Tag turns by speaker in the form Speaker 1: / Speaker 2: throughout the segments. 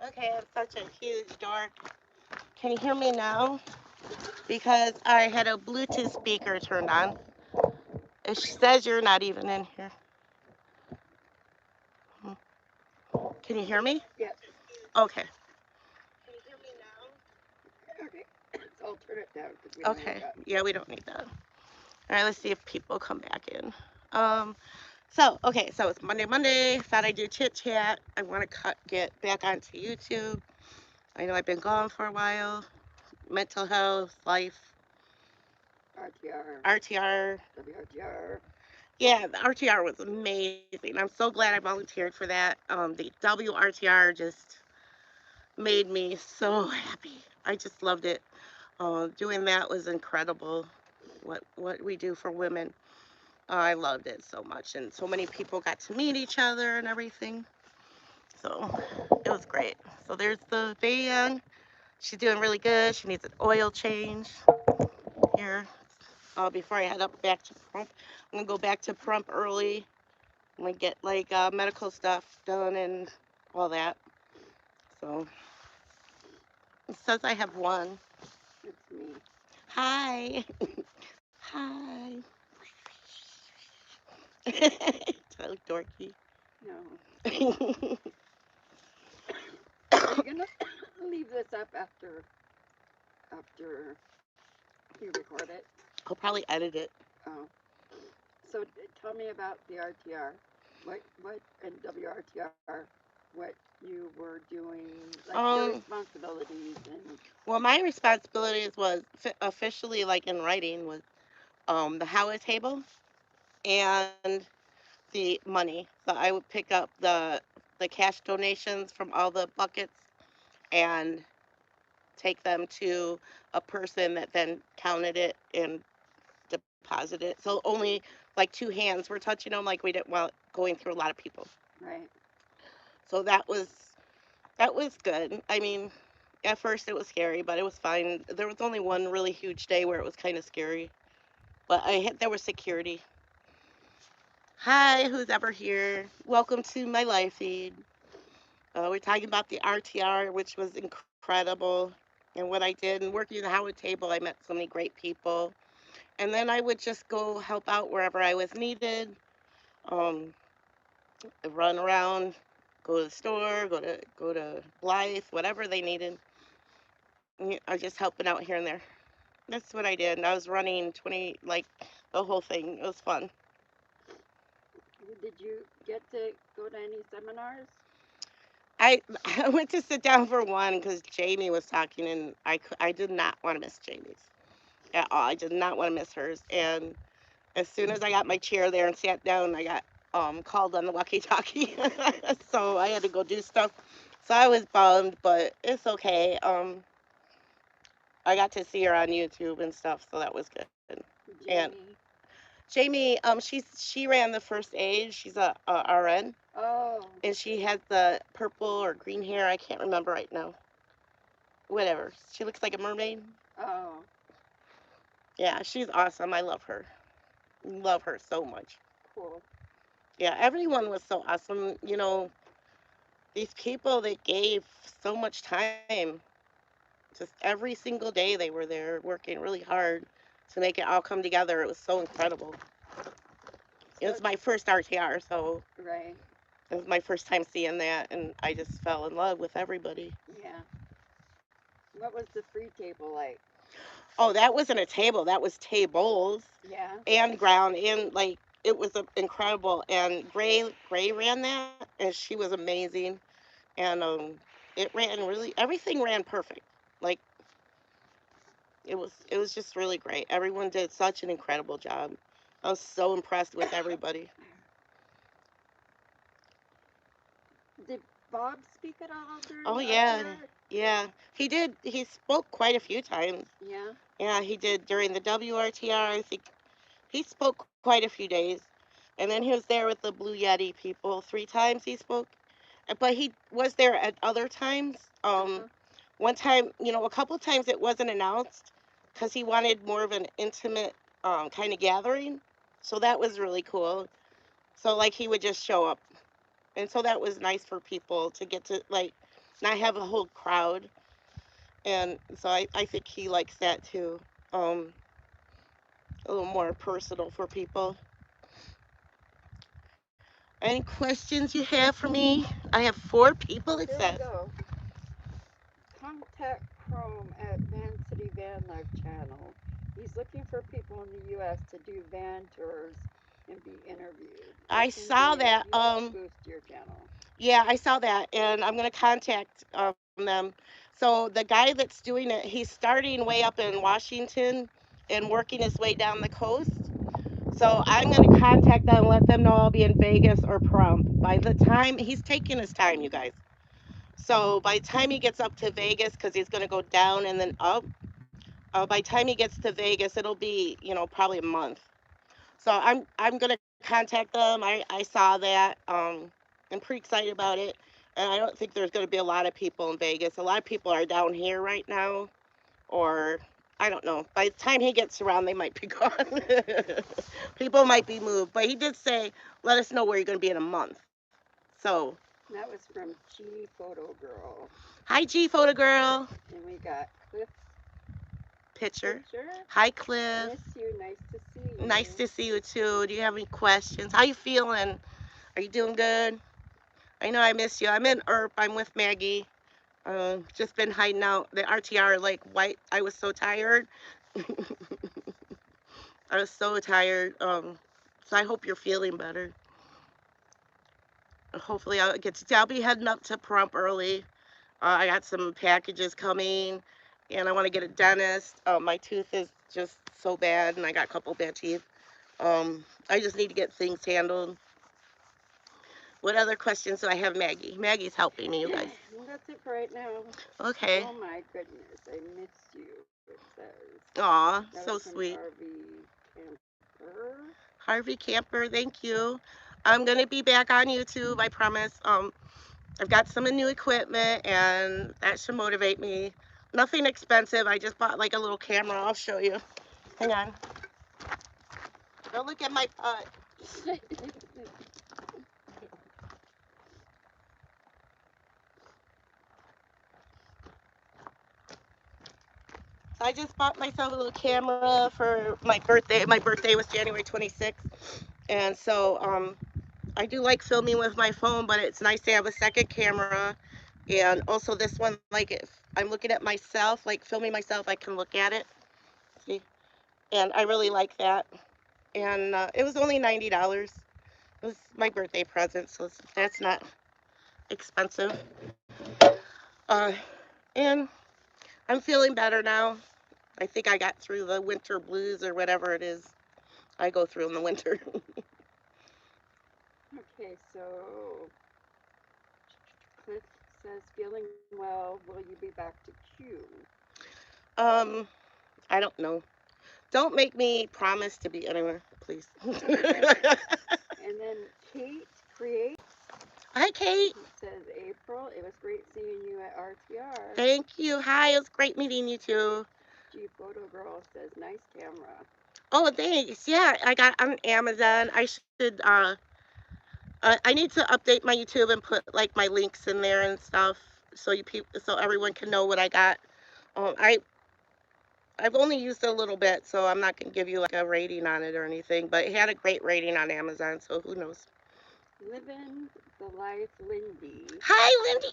Speaker 1: Okay, I have such a huge door. Can you hear me now? Because I had a Bluetooth speaker turned on. It says you're not even in here. Hmm. Can you hear me?
Speaker 2: Yeah.
Speaker 1: Okay.
Speaker 2: Okay. So I'll turn it down because we don't need
Speaker 1: Okay.
Speaker 2: that.
Speaker 1: Yeah, we don't need that. All right, let's see if people come back in. Um, so it's Monday. Thought I'd do chit chat. I want to get back onto YouTube. I know I've been gone for a while. Mental health, life,
Speaker 2: RTR,
Speaker 1: RTR.
Speaker 2: WRTR.
Speaker 1: Yeah, the RTR was amazing. I'm so glad I volunteered for that. The WRTR just made me so happy. I just loved it. Doing that was incredible. What we do for women, I loved it so much, and so many people got to meet each other and everything. So it was great. So there's the van. She's doing really good. She needs an oil change here. Before I head up back to Prump, I'm gonna go back to Prump early. I'm gonna get like medical stuff done and all that. So it says I have one.
Speaker 2: It's me.
Speaker 1: Hi. Hi. So dorky.
Speaker 2: No. Are you gonna leave this up after you record it?
Speaker 1: I'll probably edit it.
Speaker 2: Oh. So tell me about the RTR. What and WRTR? What you were doing, like your
Speaker 1: Um,
Speaker 2: responsibilities and.
Speaker 1: well, my responsibilities was officially like in writing was the Howard table and the money. So I would pick up the cash donations from all the buckets and take them to a person that then counted it and deposited it. So only like two hands were touching them, like we didn't want going through a lot of people.
Speaker 2: Right.
Speaker 1: So that was good. I mean, at first it was scary, but it was fine. There was only one really huge day where it was kind of scary, but there was security. Hi, who's ever here? Welcome to my live feed. We're talking about the RTR, which was incredible, and what I did. And working the Howard table, I met so many great people. And then I would just go help out wherever I was needed. Um, Run around, go to the store, go to Blythe, whatever they needed. I was just helping out here and there. That's what I did. And I was running 20, like the whole thing. It was fun.
Speaker 2: Did you get to go to any seminars?
Speaker 1: I I went to sit down for one because Jamie was talking, and I did not want to miss Jamie's at all. I did not want to miss hers. And as soon as I got my chair there and sat down, I got called on the walkie-talkie, so I had to go do stuff. So I was bummed, but it's okay. I got to see her on YouTube and stuff, so that was good. And
Speaker 2: Jamie.
Speaker 1: Jamie, she ran the first aid. She's a RN,
Speaker 2: Oh.
Speaker 1: and she has the purple or green hair. I can't remember right now. Whatever. She looks like a mermaid.
Speaker 2: Oh.
Speaker 1: Yeah, she's awesome. I love her. Love her so much.
Speaker 2: Cool.
Speaker 1: Yeah, everyone was so awesome. These people that gave so much time, just every single day they were there working really hard to make it all come together. It was so incredible. It
Speaker 2: So
Speaker 1: was my first RTR, so
Speaker 2: right.
Speaker 1: it was my first time seeing that, and I just fell in love with everybody.
Speaker 2: Yeah. What was the free table like?
Speaker 1: Oh, that wasn't a table, that was tables
Speaker 2: Yeah.
Speaker 1: and ground, and like it was incredible. And Gray ran that, and she was amazing. And it ran really, everything ran perfect. Like it was just really great. Everyone did such an incredible job. I was so impressed with everybody.
Speaker 2: Did Bob speak at all during
Speaker 1: Oh
Speaker 2: the
Speaker 1: yeah,
Speaker 2: RTR?
Speaker 1: yeah. He did. He spoke quite a few times.
Speaker 2: Yeah.
Speaker 1: Yeah, he did during the WRTR. I think he spoke quite a few days, and then he was there with the Blue Yeti people 3 times. He spoke, but he was there at other times.
Speaker 2: Uh-huh.
Speaker 1: One time, a couple of times it wasn't announced because he wanted more of an intimate kind of gathering. So that was really cool. So like he would just show up, and so that was nice for people to get to like not have a whole crowd. And so I think he likes that too. Um, a little more personal for people. Any questions you have for me? I have 4 people,
Speaker 2: Oh,
Speaker 1: it
Speaker 2: here we
Speaker 1: says.
Speaker 2: go. Contact Chrome at Van City Van Life channel. He's looking for people in the U.S. to do van tours and be interviewed. What
Speaker 1: I
Speaker 2: can
Speaker 1: saw that.
Speaker 2: you help boost your channel?
Speaker 1: Yeah, I saw that, and I'm gonna contact them. So the guy that's doing it, he's starting way up in Washington and working his way down the coast. So I'm gonna contact them and let them know I'll be in Vegas or Prom. By the time he's taking his time, you guys. So by the time he gets up to Vegas, because he's gonna go down and then up, by the time he gets to Vegas, it'll be probably a month. So I'm gonna contact them. I saw that. I'm pretty excited about it, and I don't think there's gonna be a lot of people in Vegas. A lot of people are down here right now, or I don't know. By the time he gets around, they might be gone. People might be moved, but he did say, "Let us know where you're gonna be in a month." So,
Speaker 2: That was from G Photo Girl.
Speaker 1: hi, G Photo Girl.
Speaker 2: And we got Cliff's
Speaker 1: Picture.
Speaker 2: picture.
Speaker 1: Hi, Cliff.
Speaker 2: Miss you. Nice to see
Speaker 1: Nice
Speaker 2: you.
Speaker 1: to see you too. Do you have any questions? How you feeling? Are you doing good? I know I miss you. I'm in ERP. I'm with Maggie. Just been hiding out. The RTR like white. I was so tired. I was so tired. So I hope you're feeling better. Hopefully I'll get to. I'll be heading up to Prump early. I got some packages coming, and I want to get a dentist. My tooth is just so bad, and I got a couple bad teeth. I just need to get things handled. What other questions do I have, Maggie? Maggie's helping me, you guys.
Speaker 2: That's it for right now.
Speaker 1: Okay.
Speaker 2: Oh my goodness, I miss you. It says
Speaker 1: Aw,
Speaker 2: that was
Speaker 1: so
Speaker 2: from
Speaker 1: sweet.
Speaker 2: Harvey Camper.
Speaker 1: Harvey Camper, thank you. I'm gonna be back on YouTube, I promise. I've got some new equipment, and that should motivate me. Nothing expensive. I just bought like a little camera. I'll show you. Hang on. Go look at my pot. So I just bought myself a little camera for my birthday. My birthday was January 26th, and so I do like filming with my phone, but it's nice to have a second camera. And also this one, like if I'm looking at myself, like filming myself, I can look at it. See? And I really like that. And it was only $90. It was my birthday present, so that's not expensive. Uh, and I'm feeling better now. I think I got through the winter blues or whatever it is I go through in the winter.
Speaker 2: Okay, so Cliff says feeling well. Will you be back to Q?
Speaker 1: um, I don't know. Don't make me promise to be anywhere, please.
Speaker 2: And then Kate Create
Speaker 1: Hi, Kate.
Speaker 2: says April. It was great seeing you at RTR.
Speaker 1: Thank you. Hi, it was great meeting you too.
Speaker 2: G Photo Girl says nice camera.
Speaker 1: Oh, thanks. Yeah, I got on Amazon. I should I need to update my YouTube and put like my links in there and stuff so so everyone can know what I got. I've only used it a little bit, so I'm not gonna give you like a rating on it or anything, but it had a great rating on Amazon, so who knows.
Speaker 2: Living the Life Lindy
Speaker 1: Hi, Lindy.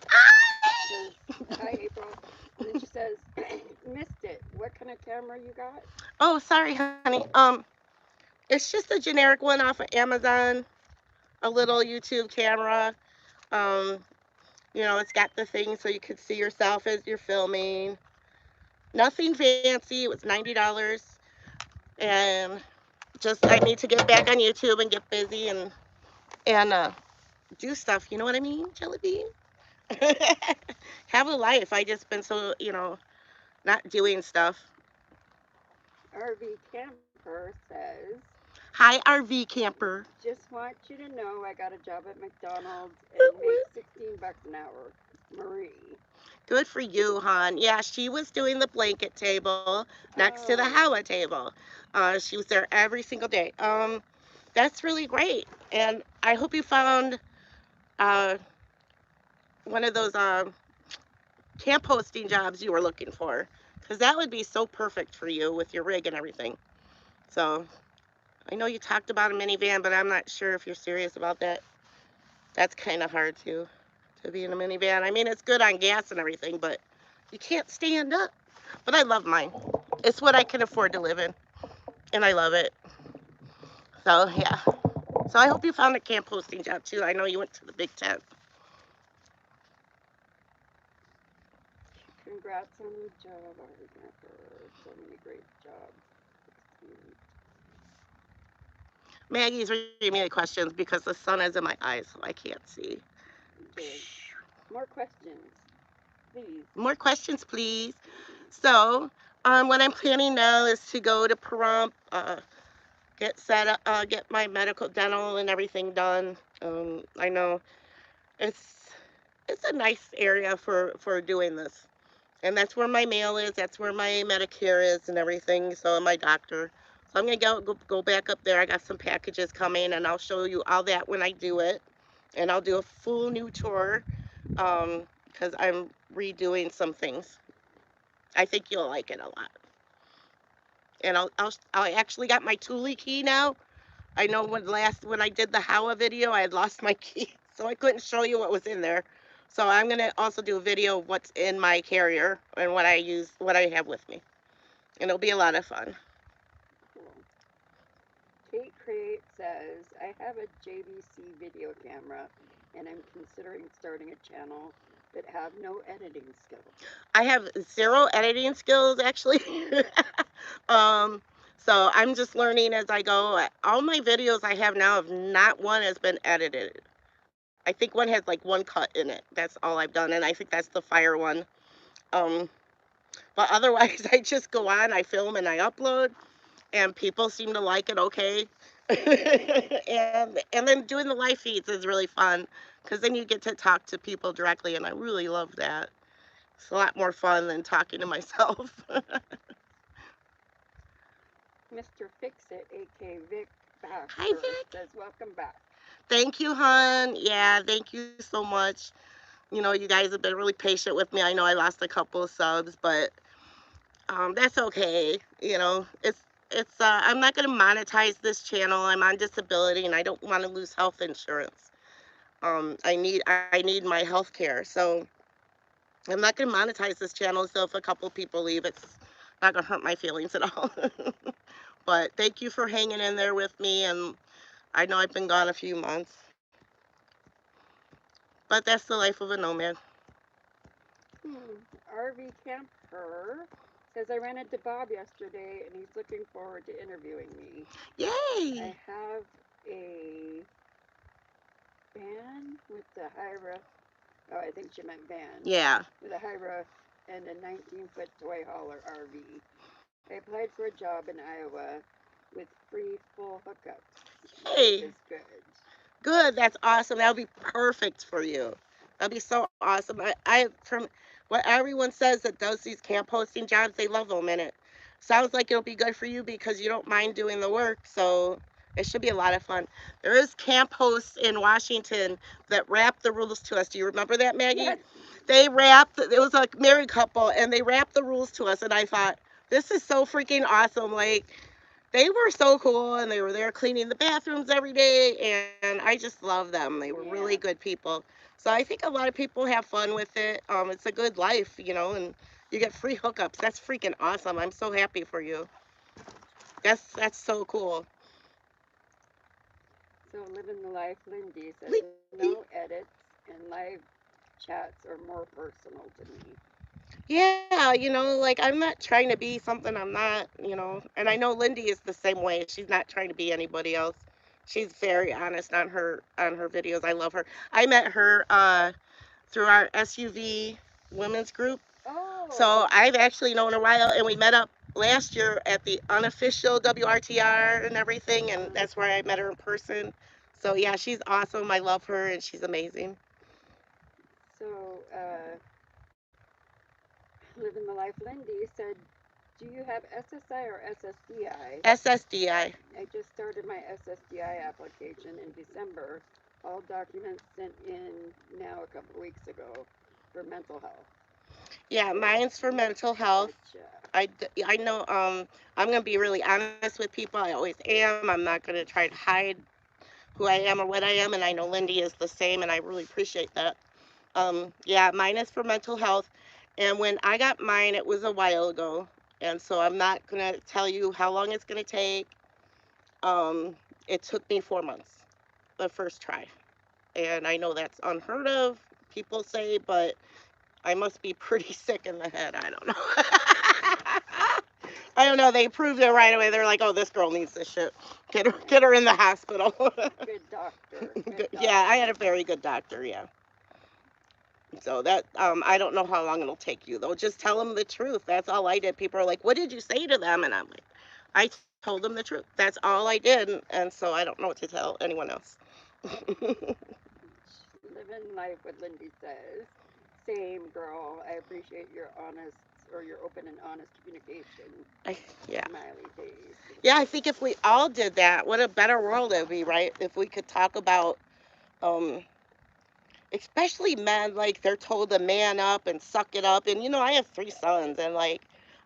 Speaker 2: says, hi April. And then she says, missed it. What kind of camera you got?
Speaker 1: Oh, sorry, honey. It's just a generic one off of Amazon, a little YouTube camera. Um, it's got the thing so you could see yourself as you're filming. Nothing fancy. It was $90, and just I need to get back on YouTube and get busy and do stuff. You know what I mean, Jelly Bean? Have a life. I just been so not doing stuff.
Speaker 2: RV Camper says,
Speaker 1: Hi, RV camper.
Speaker 2: just want you to know I got a job at McDonald's
Speaker 1: Woot
Speaker 2: and make
Speaker 1: woot.
Speaker 2: 16 bucks an hour. Marie.
Speaker 1: Good for you, hon. Yeah, she was doing the blanket table next to the
Speaker 2: Oh,
Speaker 1: Howa table. She was there every single day. That's really great, and I hope you found uh one of those camp hosting jobs you were looking for, because that would be so perfect for you with your rig and everything. So I know you talked about a minivan, but I'm not sure if you're serious about that. That's kind of hard to be in a minivan. I mean, it's good on gas and everything, but you can't stand up. But I love mine. It's what I can afford to live in, and I love it. So yeah. So I hope you found a camp hosting job too. I know you went to the Big Tent.
Speaker 2: Congrats on the job, Artie Camper. So many great jobs.
Speaker 1: Maggie's reading me the questions because the sun is in my eyes, so I can't see.
Speaker 2: Okay. More questions, please.
Speaker 1: More questions, please. So, what I'm planning now is to go to Pahrump, get set up, get my medical, dental, and everything done. I know it's it's a nice area for doing this, and that's where my mail is. That's where my Medicare is and everything. So, and my doctor. So I'm gonna go back up there. I got some packages coming, and I'll show you all that when I do it, and I'll do a full new tour, because I'm redoing some things. I think you'll like it a lot. And I actually got my Thule key now. I know when I did the Howa video, I had lost my key, so I couldn't show you what was in there. So I'm gonna also do a video of what's in my carrier and what I have with me, and it'll be a lot of fun.
Speaker 2: Cool. Kate Create says, I have a JVC video camera and I'm considering starting a channel but have no editing skills.
Speaker 1: I have zero editing skills actually. um, so I'm just learning as I go. All my videos I have now, have not one has been edited. I think one has like one cut in it. That's all I've done, and I think that's the fire one. Um, but otherwise, I just go on, I film, and I upload, and people seem to like it okay. And then doing the live feeds is really fun because then you get to talk to people directly, and I really love that. It's a lot more fun than talking to myself.
Speaker 2: Mr. Fix It, aka Vic
Speaker 1: Hi,
Speaker 2: Baxter,
Speaker 1: Vic.
Speaker 2: says, welcome back.
Speaker 1: Thank you, hon. Yeah, thank you so much. You know, you guys have been really patient with me. I know I lost a couple of subs, but that's okay. You know, I'm not gonna monetize this channel. I'm on disability and I don't want to lose health insurance. I need my health care. So I'm not gonna monetize this channel. So if a couple people leave, it's not gonna hurt my feelings at all. But thank you for hanging in there with me, and I know I've been gone a few months, but that's the life of a nomad.
Speaker 2: RV Camper says, I ran into Bob yesterday and he's looking forward to interviewing me.
Speaker 1: Yay!
Speaker 2: I have a van with the Hyra. Oh, I think she meant van.
Speaker 1: Yeah.
Speaker 2: With a Hyra and a 19-foot toy hauler RV. I applied for a job in Iowa with free full hookups. Life
Speaker 1: Hey,
Speaker 2: is good.
Speaker 1: good. That's awesome. That would be perfect for you. That'd be so awesome. From what everyone says that does these camp hosting jobs, they love them, and it sounds like it'll be good for you because you don't mind doing the work. So it should be a lot of fun. There is camp hosts in Washington that rap the rules to us. Do you remember that, Maggie?
Speaker 2: Yes.
Speaker 1: They rapped. It was a married couple, and they rapped the rules to us, and I thought this is so freaking awesome. Like they were so cool, and they were there cleaning the bathrooms every day, and I just love them. They were really
Speaker 2: Yeah.
Speaker 1: good people. So I think a lot of people have fun with it. It's a good life, you know, and you get free hookups. That's freaking awesome. I'm so happy for you. That's so cool.
Speaker 2: So living the life, Lindy says,
Speaker 1: Lindy.
Speaker 2: no edits and live chats are more personal to me.
Speaker 1: Yeah, you know, like I'm not trying to be something I'm not, and I know Lindy is the same way. She's not trying to be anybody else. She's very honest on her videos. I love her. I met her through our SUV women's group.
Speaker 2: Oh,
Speaker 1: So I've actually known her a while, and we met up last year at the unofficial WRTR and everything, and that's where I met her in person. So yeah, she's awesome. I love her, and she's amazing.
Speaker 2: so living the life, Lindy said, do you have SSI or SSDI?
Speaker 1: SSDI.
Speaker 2: I just started my SSDI application in December. All documents sent in now a couple weeks ago for mental health.
Speaker 1: Yeah, mine's for mental health.
Speaker 2: Gotcha.
Speaker 1: I know I'm gonna be really honest with people. I always am. I'm not gonna try to hide who I am or what I am, and I know Lindy is the same, and I really appreciate that. Yeah, mine is for mental health, and when I got mine, it was a while ago, and so I'm not gonna tell you how long it's gonna take. It took me 4 months, the first try, and I know that's unheard of. People say, but I must be pretty sick in the head. I don't know. I don't know. They proved it right away. They're like, "Oh, this girl needs this shit. Get her in the hospital."
Speaker 2: Good doctor. Good
Speaker 1: Yeah, I had
Speaker 2: doctor.
Speaker 1: a very good doctor. Yeah. So that I don't know how long it'll take you though. Just tell them the truth. That's all I did. People are like, "What did you say to them?" And I'm like, "I told them the truth. That's all I did." And so I don't know what to tell anyone else.
Speaker 2: Living life with Lindy says. Same girl. I appreciate your honest or your open and honest communication.
Speaker 1: I, yeah.
Speaker 2: Smiley face.
Speaker 1: Yeah, I think if we all did that, what a better world it would be, right? If we could talk about, um, especially men, like they're told to man up and suck it up. And, I have 3 sons, and like,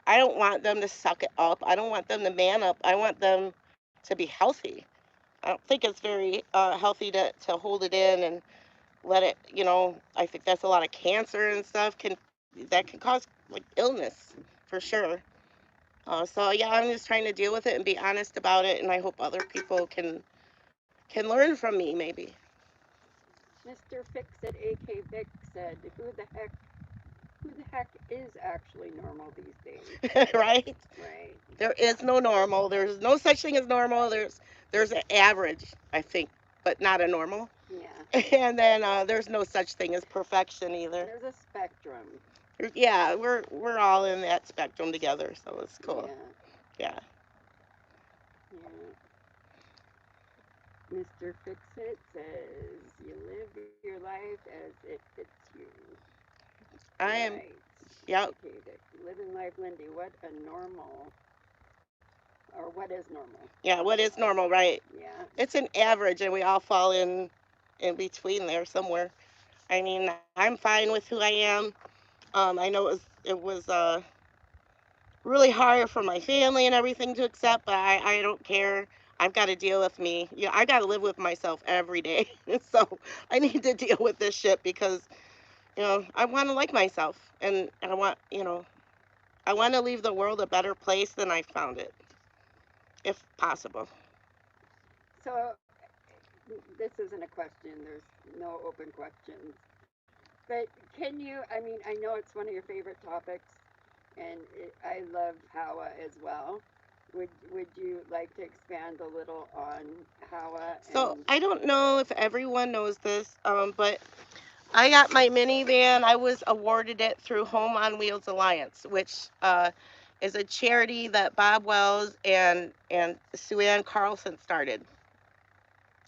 Speaker 1: I don't want them to suck it up. I don't want them to man up. I want them to be healthy. I don't think it's very healthy to hold it in and let it, I think that's a lot of cancer and stuff that can cause like illness for sure. So yeah, I'm just trying to deal with it and be honest about it, and I hope other people can learn from me, maybe.
Speaker 2: Mr. Fix at AK Vic said, who the heck is actually normal these days?
Speaker 1: Right?
Speaker 2: Right.
Speaker 1: There is no normal. There's no such thing as normal. There's an average, I think, but not a normal.
Speaker 2: Yeah.
Speaker 1: And then there's no such thing as perfection either.
Speaker 2: There's a spectrum.
Speaker 1: Yeah, we're all in that spectrum together, so it's cool.
Speaker 2: Yeah.
Speaker 1: Yeah.
Speaker 2: Yeah. Mr. Fixit says, you live your life as it fits you.
Speaker 1: I am.
Speaker 2: Right.
Speaker 1: Yep.
Speaker 2: Okay, Vic. Living life, Lindy. What a normal, or what is normal?
Speaker 1: Yeah. What is normal, right?
Speaker 2: Yeah.
Speaker 1: It's an average, and we all fall in between there somewhere. I mean, I'm fine with who I am. I know it was really hard for my family and everything to accept, but I don't care. I've got to deal with me. Yeah, I got to live with myself every day. So I need to deal with this shit because I want to like myself, and I want to leave the world a better place than I found it, if possible.
Speaker 2: So this isn't a question. There's no open questions. But can you? I mean, I know it's one of your favorite topics, and I love Hawa as well. Would you like to expand a little on Hawa
Speaker 1: So
Speaker 2: and
Speaker 1: I don't know if everyone knows this, but I got my minivan. I was awarded it through Home on Wheels Alliance, which is a charity that Bob Wells and Sue Ann Carlson started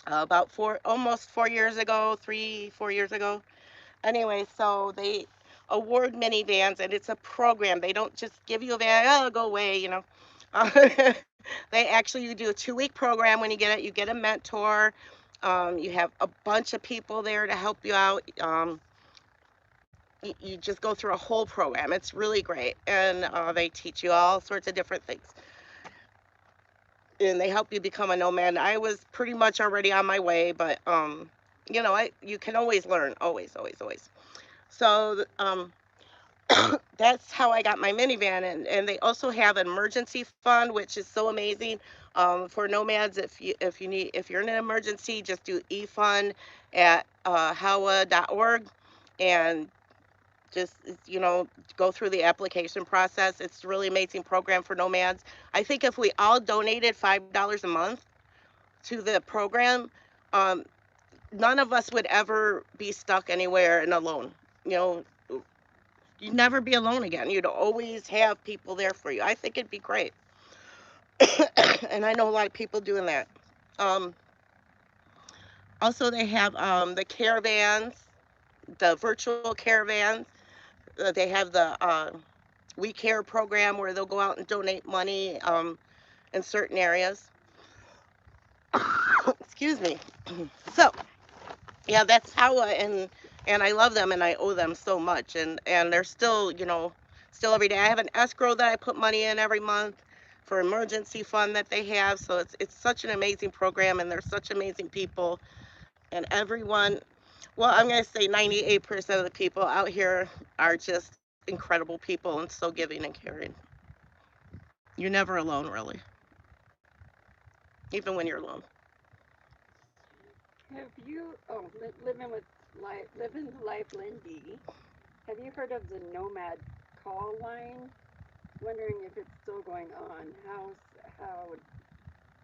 Speaker 1: about almost 4 years ago, 3 4 years ago. Anyway, so they award minivans, and it's a program. They don't just give you a van, oh, go away. Uh, they actually you do a 2 week program. When you get it, you get a mentor. You have a bunch of people there to help you out. You just go through a whole program. It's really great, and they teach you all sorts of different things, and they help you become a nomad. I was pretty much already on my way, but you can always learn, always, always, always. So that's how I got my minivan, and they also have an emergency fund, which is so amazing for nomads. If you're in an emergency, just do eFund at howa.org, and just go through the application process. It's a really amazing program for nomads. I think if we all donated $5 a month to the program, um, none of us would ever be stuck anywhere and alone. You know, you'd never be alone again. You'd always have people there for you. I think it'd be great. And I know a lot of people doing that. Um, Also, they have the caravans, the virtual caravans. They have the We Care program where they'll go out and donate money in certain areas. Excuse me. So, yeah, that's how, and and I love them and I owe them so much, and they're still, still every day. I have an escrow that I put money in every month for emergency fund that they have. So it's such an amazing program, and they're such amazing people, and everyone, well, I'm going to say 98% of the people out here are just incredible people and so giving and caring. You're never alone, really, even when you're alone.
Speaker 2: Have you, oh, living the life, Lindy. Have you heard of the Nomad call line? Wondering if it's still going on. How,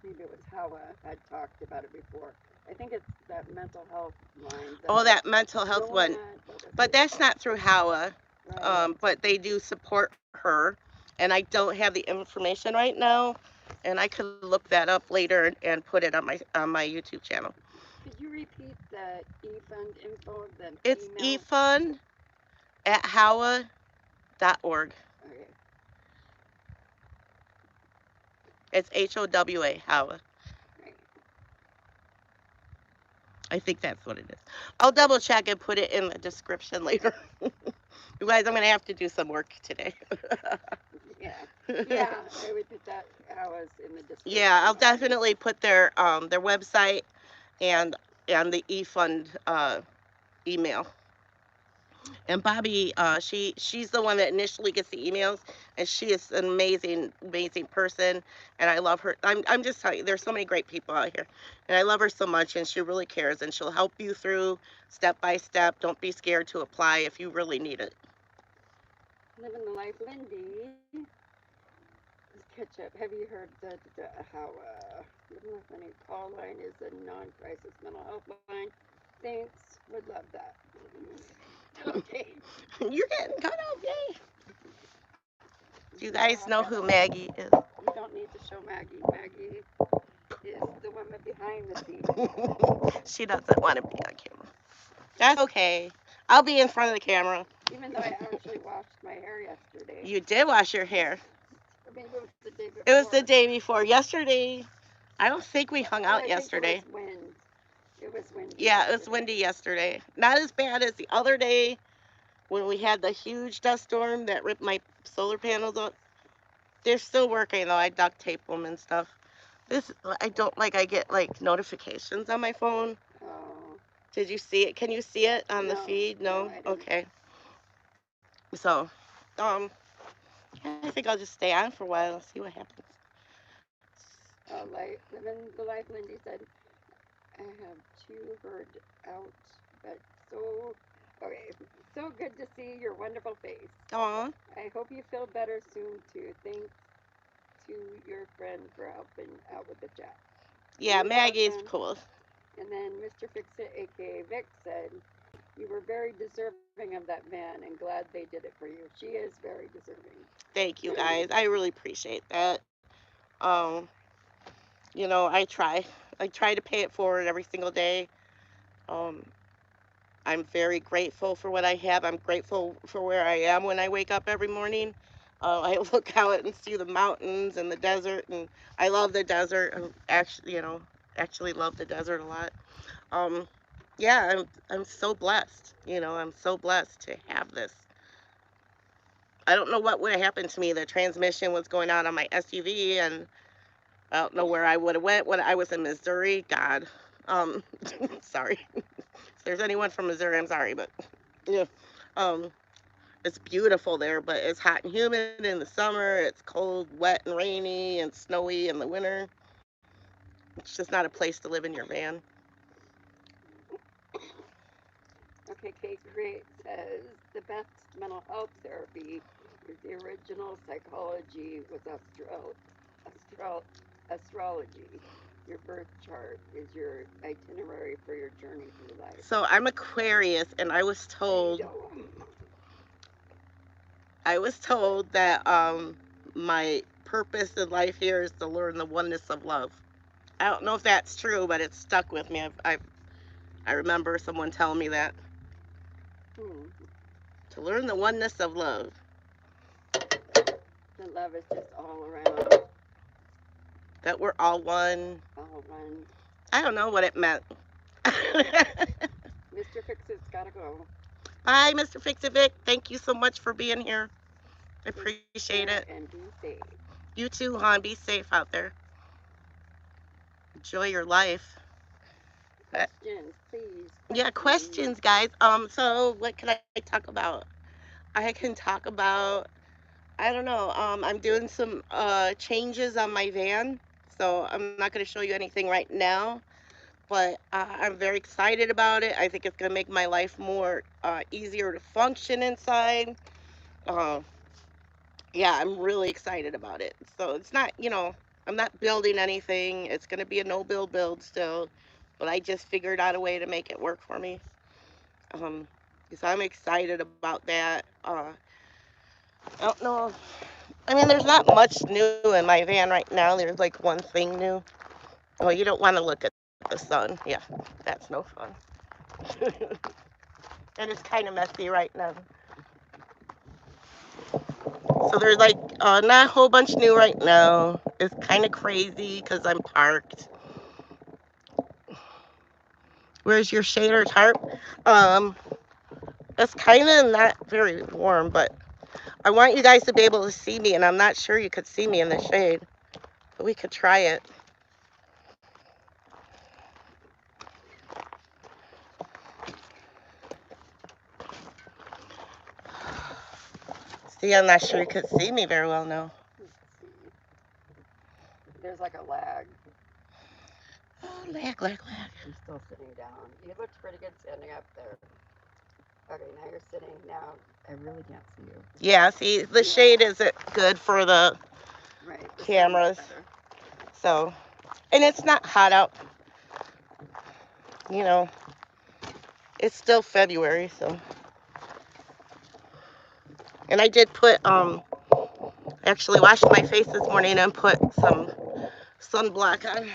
Speaker 2: maybe it was Hawa had talked about it before. I think it's that mental health line,
Speaker 1: Oh,
Speaker 2: the
Speaker 1: that mental health one,
Speaker 2: Nomad, what was
Speaker 1: but
Speaker 2: it?
Speaker 1: that's not through HOWA.
Speaker 2: Right.
Speaker 1: But they do support her, and I don't have the information right now, and I could look that up later and put it on my YouTube channel.
Speaker 2: Could you repeat the e-fund info, the
Speaker 1: It's
Speaker 2: email?
Speaker 1: efund at howa.org.
Speaker 2: Okay,
Speaker 1: It's HOWA, HOWA.
Speaker 2: right.
Speaker 1: I think that's what it is. I'll double check and put it in the description later. You guys, I'm gonna have to do some work today.
Speaker 2: Yeah. Yeah, I would put that Hawa's in the
Speaker 1: Yeah,
Speaker 2: description
Speaker 1: I'll
Speaker 2: bar.
Speaker 1: definitely put their website and the eFund email. And Bobby, she's the one that initially gets the emails, and she is an amazing, amazing person, and I love her. I'm just telling you, there's so many great people out here, and I love her so much, and she really cares, and she'll help you through step by step. Don't be scared to apply if you really need it.
Speaker 2: Living the life, Lindy. Let's catch up. Have you heard how Living Life Lindy call line is a non-crisis mental health line? Thanks. Would love that. Okay.
Speaker 1: You're getting cut off, yay! Do you
Speaker 2: Yeah,
Speaker 1: guys know who Maggie is?
Speaker 2: you don't need to show Maggie. Maggie is the woman behind the scenes.
Speaker 1: She doesn't want to be on camera. That's okay. I'll be in front of the camera.
Speaker 2: Even though I actually washed my hair yesterday.
Speaker 1: You did wash your hair.
Speaker 2: Or maybe it was the day
Speaker 1: It was the
Speaker 2: before.
Speaker 1: day before. Yesterday, I don't think we hung
Speaker 2: Oh,
Speaker 1: out
Speaker 2: I think it was
Speaker 1: yesterday.
Speaker 2: wind. It was windy
Speaker 1: Yeah, it was
Speaker 2: yesterday.
Speaker 1: windy yesterday. Not as bad as the other day when we had the huge dust storm that ripped my solar panels up. They're still working though. I duct tape them and stuff. This I don't like. I get like notifications on my phone.
Speaker 2: Oh,
Speaker 1: Did you see it? Can you see it on the
Speaker 2: no,
Speaker 1: feed?
Speaker 2: no,
Speaker 1: No.
Speaker 2: I didn't.
Speaker 1: Okay. So, I think I'll just stay on for a while and see what happens.
Speaker 2: Living the life, Lindy said, I have two heard out, but so, okay, so good to see your wonderful face.
Speaker 1: Aw.
Speaker 2: I hope you feel better soon too. Thanks to your friend for helping out with the chat.
Speaker 1: Yeah,
Speaker 2: You're
Speaker 1: Maggie's
Speaker 2: welcome.
Speaker 1: cool.
Speaker 2: And then Mr. Fixit, aka Vic, said, you were very deserving of that van and glad they did it for you. She is very
Speaker 1: Thank you
Speaker 2: deserving.
Speaker 1: guys. I really appreciate that. Um, I try. I try to pay it forward every single day. Um, I'm very grateful for what I have. I'm grateful for where I am when I wake up every morning. I look out and see the mountains and the desert, and I love the desert. Actually love the desert a lot. Um, yeah, I'm so blessed. I'm so blessed to have this. I don't know what would have happened to me. The transmission was going on my SUV, and I don't know where I would have went when I was in Missouri. God, um, sorry. If there's anyone from Missouri, I'm sorry, but yeah, um, it's beautiful there, but it's hot and humid in the summer. It's cold, wet, and rainy, and snowy in the winter. It's just not a place to live in your van.
Speaker 2: Okay, Kate Great says the best mental health therapy is the original psychology with astral, astrology. Your birth chart is your itinerary for your journey through life.
Speaker 1: So I'm Aquarius, and I was told that my purpose in life here is to learn the oneness of love. I don't know if that's true, but it's stuck with me. I remember someone telling me that,
Speaker 2: Hmm.
Speaker 1: to learn the oneness of love.
Speaker 2: The love is just all around,
Speaker 1: That we're all one.
Speaker 2: all one.
Speaker 1: I don't know what it meant.
Speaker 2: Mr. Fix-It's gotta go.
Speaker 1: Bye, Mr. Fix-It-Vic. Thank you so much for being here. I
Speaker 2: Take
Speaker 1: appreciate it.
Speaker 2: care and be safe.
Speaker 1: You too, hon. Be safe out there. Enjoy your life.
Speaker 2: Questions, please.
Speaker 1: Yeah,
Speaker 2: Questions.
Speaker 1: questions, guys. So what can I talk about? I can talk about, I don't know. I'm doing some changes on my van, so I'm not going to show you anything right now, but I'm very excited about it. I think it's going to make my life more easier to function inside. Uh, yeah, I'm really excited about it. So it's not, I'm not building anything. It's going to be a no build still, but I just figured out a way to make it work for me. Um, so I'm excited about that. I don't know. I mean, there's not much new in my van right now. There's like one thing new. Oh, you don't want to look at the sun. Yeah, that's no fun. And it's kind of messy right now. So there's like not a whole bunch new right now. It's kind of crazy because I'm parked. Where's your shader tarp? Um, it's kind of not very warm, but I want you guys to be able to see me, and I'm not sure you could see me in the shade, but we could try it. See, I'm not sure you could see me very well now.
Speaker 2: Let's see. There's like a lag.
Speaker 1: Oh, lag, lag, lag.
Speaker 2: You're still sitting down. You looked pretty good standing up there. Okay, now you're sitting. Now I really can't see you.
Speaker 1: Yeah, see, the shade isn't good for the
Speaker 2: Right. The
Speaker 1: cameras.
Speaker 2: better.
Speaker 1: So, and it's not hot out. You know, it's still February, so. And I did put, actually washed my face this morning and put some sunblock on.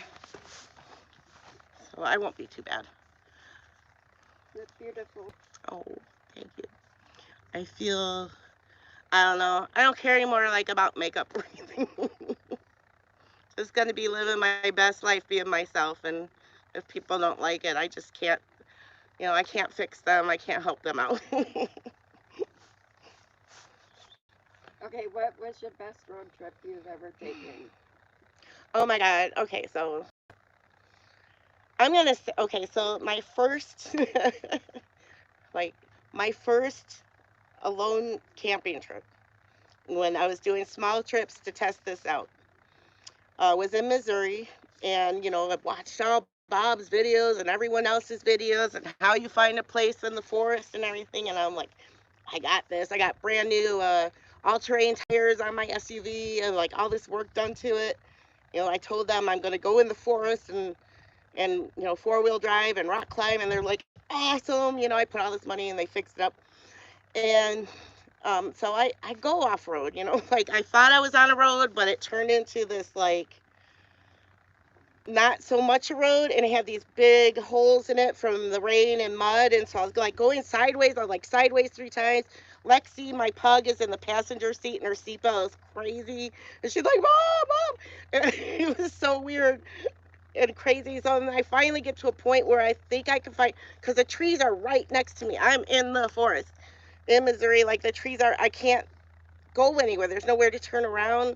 Speaker 1: So I won't be too bad.
Speaker 2: That's beautiful.
Speaker 1: Oh, thank you. I feel, I don't know. I don't care anymore, like, about makeup or anything. Just gonna be living my best life being myself, and if people don't like it, I just can't, I can't fix them. I can't help them out.
Speaker 2: Okay, what was your best road trip you've ever taken?
Speaker 1: Oh my God. Okay, so I'm gonna say, okay, so my first, like, my first alone camping trip when I was doing small trips to test this out was in Missouri. And, I watched all Bob's videos and everyone else's videos and how you find a place in the forest and everything. And I'm like, I got this. I got brand new all terrain tires on my SUV and like all this work done to it. I told them I'm going to go in the forest and 4-wheel drive and rock climb, and they're like, awesome. I put all this money and they fixed it up. And so I go off road, like I thought I was on a road, but it turned into this like not so much a road, and it had these big holes in it from the rain and mud. And so I was like going sideways. I was like sideways 3 times. Lexi, my pug, is in the passenger seat, and her seatbelt is crazy. And she's like, Mom, Mom. And it was so weird and crazy. So then I finally get to a point where I think I can find, because the trees are right next to me. I'm in the forest in Missouri. Like the trees are, I can't go anywhere. There's nowhere to turn around.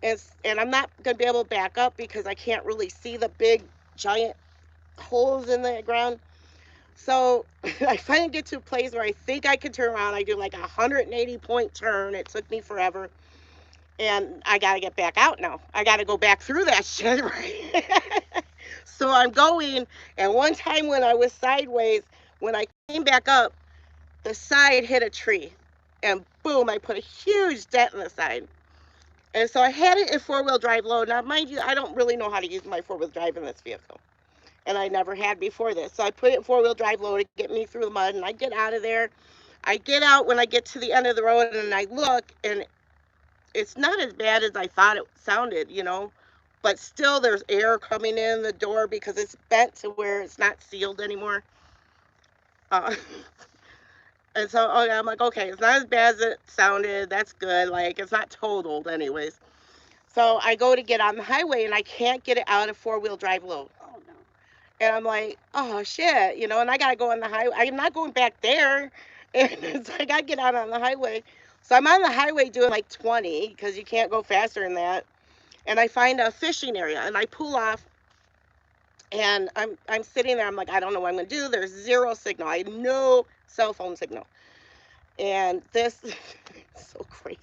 Speaker 1: And I'm not going to be able to back up because I can't really see the big giant holes in the ground. So I finally get to a place where I think I can turn around. I do like a 180-point turn. It took me forever. And I got to get back out now. I got to go back through that shit, right? So I'm going. And one time when I was sideways, when I came back up, the side hit a tree. And boom, I put a huge dent in the side. And so I had it in 4-wheel drive low. Now, mind you, I don't really know how to use my 4-wheel drive in this vehicle. And I never had before this. So I put it in 4-wheel drive low to get me through the mud. And I get out of there. I get out when I get to the end of the road and I look, and it's not as bad as I thought it sounded, But still, there's air coming in the door because it's bent to where it's not sealed anymore. Uh, and so I'm like, okay, it's not as bad as it sounded. That's good. Like, it's not totaled, anyways. So I go to get on the highway and I can't get it out of 4-wheel drive low.
Speaker 2: Oh no.
Speaker 1: And I'm like, oh shit, and I gotta go on the highway. I'm not going back there. And so I gotta get out on the highway. So I'm on the highway doing like 20 because you can't go faster than that. And I find a fishing area and I pull off and I'm sitting there. I'm like, I don't know what I'm gonna do. There's zero signal. I have no cell phone signal. And this so crazy.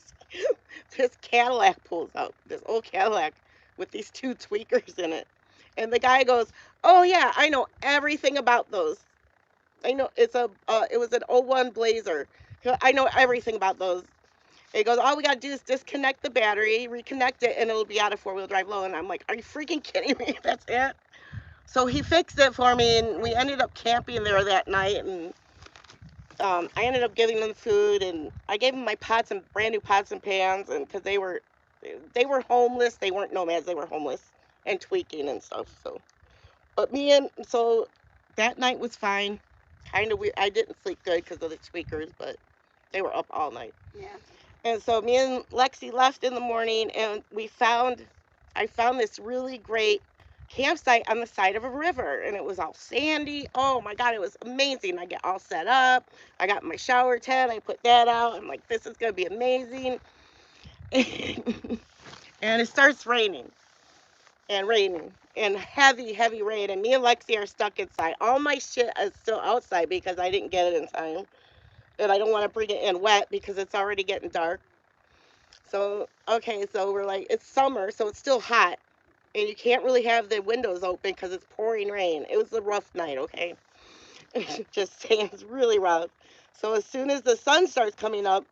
Speaker 1: This Cadillac pulls up. This old Cadillac with these two tweakers in it. And the guy goes, "Oh yeah, I know everything about those. I know it was an '01 Blazer. I know everything about those." He goes, "All we gotta do is disconnect the battery, reconnect it, and it'll be out of four-wheel drive low." And I'm like, "Are you freaking kidding me? That's it?" So he fixed it for me, and we ended up camping there that night. And I ended up giving them food, and I gave them my pots and brand new pots and pans, and because they were homeless, they weren't nomads, they were homeless and tweaking and stuff. So that night was fine. Kind of weird. I didn't sleep good because of the tweakers, but they were up all night.
Speaker 2: Yeah.
Speaker 1: And so me and Lexi left in the morning, and I found this really great campsite on the side of a river, and it was all sandy. Oh my God, it was amazing. I get all set up. I got my shower tent. I put that out. I'm like, this is gonna be amazing. And it starts raining and raining and heavy, heavy rain. And me and Lexi are stuck inside. All my shit is still outside because I didn't get it in time, and I don't want to bring it in wet because it's already getting dark. So, okay, so we're like, it's summer, so it's still hot, and you can't really have the windows open because it's pouring rain. It was a rough night, okay? Just saying, it's really rough. So, as soon as the sun starts coming up,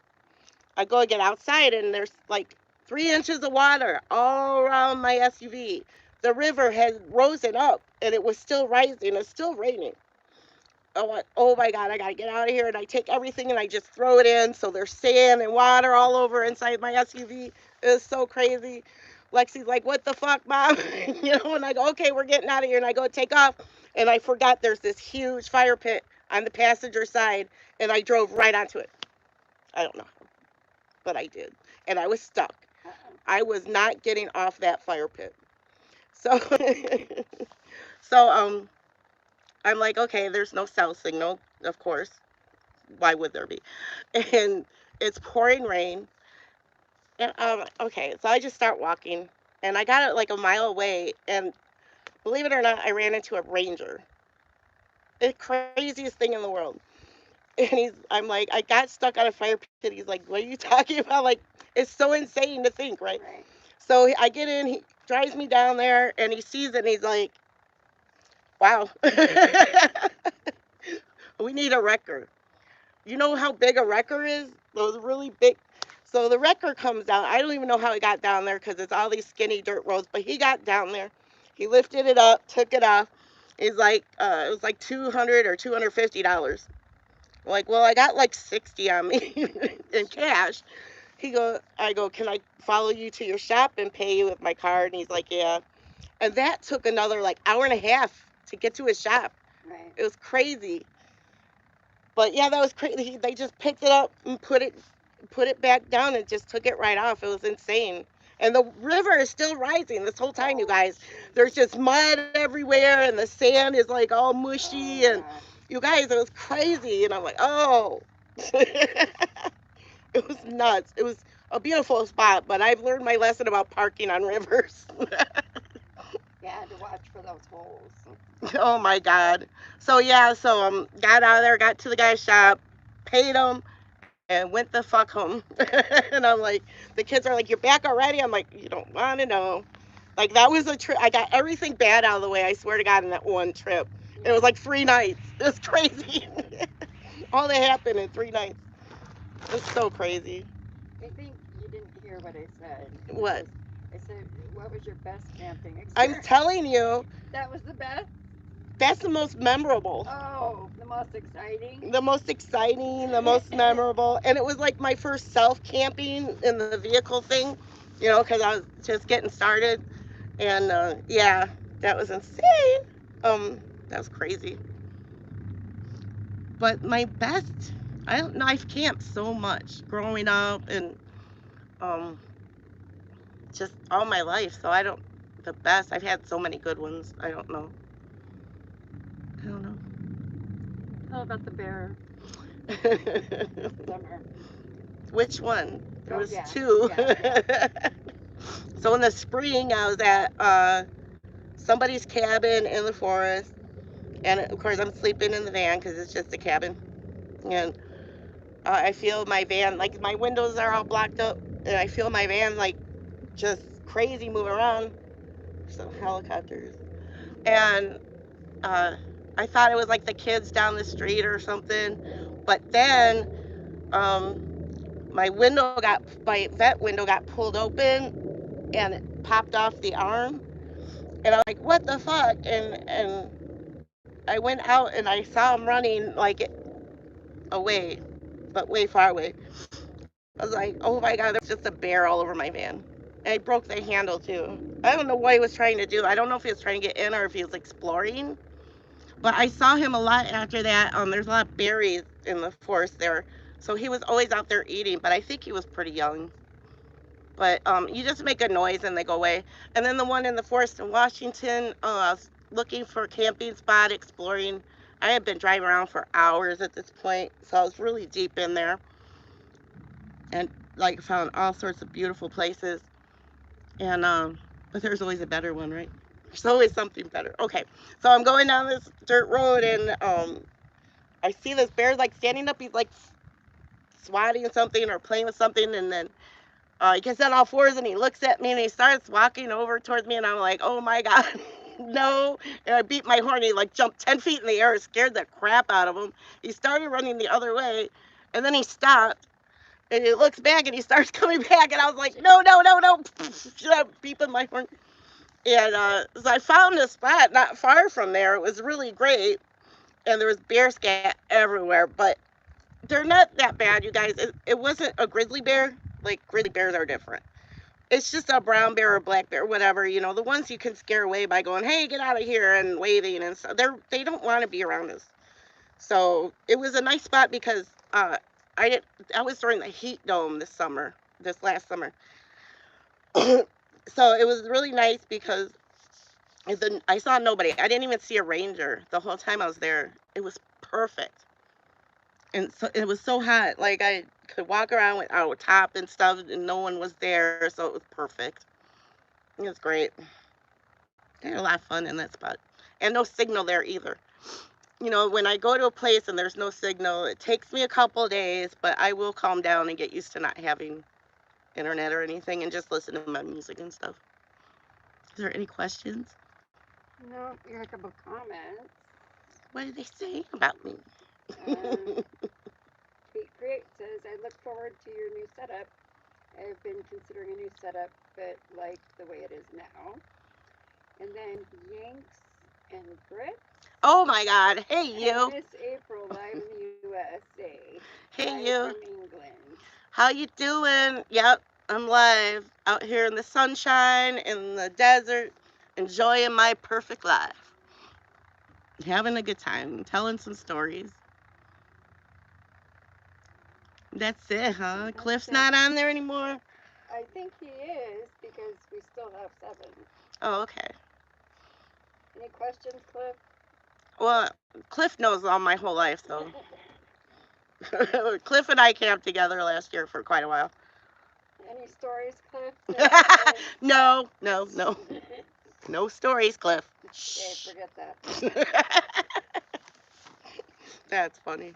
Speaker 1: I go and get outside, and there's like 3 inches of water all around my SUV. The river had risen up, and it was still rising. It's still raining. Oh my God, I gotta get out of here. And I take everything and I just throw it in. So there's sand and water all over inside my SUV. It was so crazy. Lexi's like, what the fuck, mom? And I go, okay, we're getting out of here. And I go take off. And I forgot there's this huge fire pit on the passenger side. And I drove right onto it. I don't know, but I did. And I was stuck.
Speaker 2: Uh-oh.
Speaker 1: I was not getting off that fire pit. So, so I'm like, okay, there's no cell signal, of course. Why would there be? And it's pouring rain. And okay, so I just start walking, and I got it like a mile away, and believe it or not, I ran into a ranger. The craziest thing in the world. And I'm like, I got stuck on a fire pit. He's like, what are you talking about? Like, it's so insane to think, right?
Speaker 2: Right.
Speaker 1: So I get in, he drives me down there, and he sees it, and he's like, wow, we need a wrecker. You know how big a wrecker is? Those really big. So the wrecker comes down. I don't even know how he got down there because it's all these skinny dirt roads, but he got down there. He lifted it up, took it off. He's like, it was like $200 or $250. I'm like, well, I got like 60 on me in cash. I go, can I follow you to your shop and pay you with my card? And he's like, yeah. And that took another like hour and a half to get to his shop.
Speaker 2: Right.
Speaker 1: It was crazy. But yeah, that was crazy. They just picked it up and put it back down and just took it right off. It was insane. And the river is still rising this whole time, you
Speaker 2: Oh,
Speaker 1: guys.
Speaker 2: jeez.
Speaker 1: There's just mud everywhere, and the sand is like all mushy.
Speaker 2: Oh,
Speaker 1: And
Speaker 2: God.
Speaker 1: you guys, it was crazy. And I'm like, oh, it was nuts. It was a beautiful spot, but I've learned my lesson about parking on rivers.
Speaker 2: You had to watch for those holes.
Speaker 1: Oh my God. So yeah, so got out of there, got to the guy's shop, paid him, and went the fuck home. And I'm like, the kids are like, you're back already? I'm like, you don't want to know. Like, that was a trip. I got everything bad out of the way, I swear to God, in that one trip. It was
Speaker 2: Yeah.
Speaker 1: like 3 nights. It was crazy. All that happened in 3 nights. It was so crazy.
Speaker 2: I think you didn't hear what I said.
Speaker 1: What?
Speaker 2: I said, what was your best camping
Speaker 1: I'm
Speaker 2: experience?
Speaker 1: telling you,
Speaker 2: That was the best?
Speaker 1: that's the most memorable.
Speaker 2: Oh, the most exciting?
Speaker 1: The most exciting, the most memorable. And it was like my first self camping in the vehicle thing, because I was just getting started. And yeah, that was insane. That was crazy. But my best, I don't know, I've camped so much growing up and um, just all my life. So I don't, the best, I've had so many good ones. I don't know.
Speaker 2: How about the bear summer?
Speaker 1: Which one? There
Speaker 2: Oh
Speaker 1: was
Speaker 2: yeah,
Speaker 1: two.
Speaker 2: yeah.
Speaker 1: So in the spring, I was at somebody's cabin in the forest, and of course I'm sleeping in the van because it's just a cabin. And I feel my van, like my windows are all blocked up, and I feel my van like just crazy moving around. Some helicopters, and uh, I thought it was like the kids down the street or something. But then my vet window got pulled open, and it popped off the arm, and I'm like, what the fuck? And I went out and I saw him running like away, but way far away. I was like, oh my god, there was just a bear all over my van. And I broke the handle too. I don't know what he was trying to do. I don't know if he was trying to get in or if he was exploring. But I saw him a lot after that. There's a lot of berries in the forest there. So he was always out there eating, but I think he was pretty young. But you just make a noise and they go away. And then the one in the forest in Washington, I was looking for a camping spot, exploring. I had been driving around for hours at this point, so I was really deep in there and like found all sorts of beautiful places. And but there's always a better one, right? There's always something better. Okay, so I'm going down this dirt road and I see this bear like standing up. He's like swatting something or playing with something, and then he gets on all fours and he looks at me and he starts walking over towards me, and I'm like, oh my god, no! And I beat my horn. He like jumped 10 feet in the air, scared the crap out of him. He started running the other way, and then he stopped. And he looks back and he starts coming back, and I was like, no, no, no, no! I'm beeping my horn. And so I found a spot not far from there. It was really great, and there was bear scat everywhere, but they're not that bad, you guys. It wasn't a grizzly bear. Like, grizzly bears are different. It's just a brown bear or black bear, whatever. You know, the ones you can scare away by going, "Hey, get out of here!" and waving and stuff. They don't want to be around us. So it was a nice spot because I did. I was during the heat dome this last summer. So it was really nice because I saw nobody. I didn't even see a ranger the whole time I was there. It was perfect. And so it was so hot. Like I could walk around without a top and stuff, and no one was there, so it was perfect. It was great. I had a lot of fun in that spot, and no signal there either. You know, when I go to a place and there's no signal, it takes me a couple days, but I will calm down and get used to not having internet or anything, and just listen to my music and stuff. Is there any questions?
Speaker 2: No, you have a couple comments.
Speaker 1: What did they say about me?
Speaker 2: Um, Tweet Create says, I look forward to your new setup. I've been considering a new setup, but like the way it is now. And then Yanks and Grits.
Speaker 1: Oh my God! Hey
Speaker 2: And
Speaker 1: you!
Speaker 2: Miss April live in the USA,
Speaker 1: Hey
Speaker 2: live
Speaker 1: you!
Speaker 2: from England.
Speaker 1: How you doing? Yep, I'm live out here in the sunshine in the desert, enjoying my perfect life, having a good time, telling some stories. That's it, huh?
Speaker 2: That's
Speaker 1: Cliff's
Speaker 2: it.
Speaker 1: not on there anymore.
Speaker 2: I think he is because we still have 7.
Speaker 1: Oh, okay.
Speaker 2: Any questions, Cliff?
Speaker 1: Well, Cliff knows all my whole life, so Cliff and I camped together last year for quite a while.
Speaker 2: Any stories, Cliff? That,
Speaker 1: No, no, no, no stories, Cliff.
Speaker 2: okay,
Speaker 1: Shh.
Speaker 2: forget that.
Speaker 1: That's funny.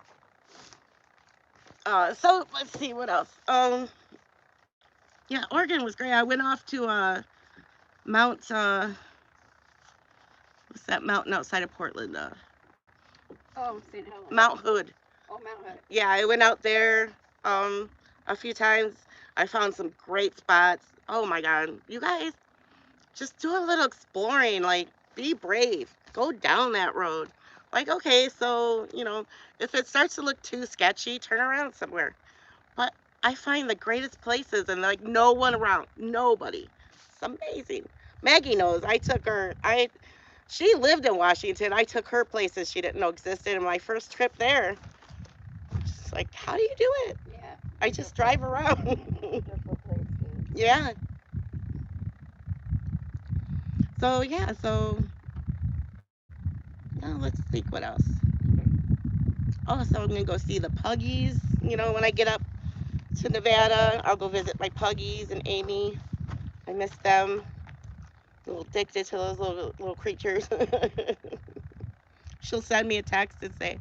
Speaker 1: So let's see what else. Yeah, Oregon was great. I went off to Mount what's that mountain outside of Portland?
Speaker 2: Oh, St. Helens.
Speaker 1: Mount Hood.
Speaker 2: Oh, Mount Hood.
Speaker 1: Yeah, I went out there um a few times. I found some great spots. Oh my God, you guys, just do a little exploring. Like, be brave. Go down that road. Like, okay, so if it starts to look too sketchy, turn around somewhere. But I find the greatest places and like no one around, nobody. It's amazing. Maggie knows. I took her. I She lived in Washington. I took her places she didn't know existed. And my first trip there, it's like, how do you do it?
Speaker 2: Yeah.
Speaker 1: I just drive around.
Speaker 2: Beautiful places.
Speaker 1: Yeah. So yeah. So let's think what else. Also, I'm gonna go see the puggies. When I get up to Nevada, I'll go visit my puggies and Amy. I miss them. A little addicted to those little creatures. She'll send me a text and say,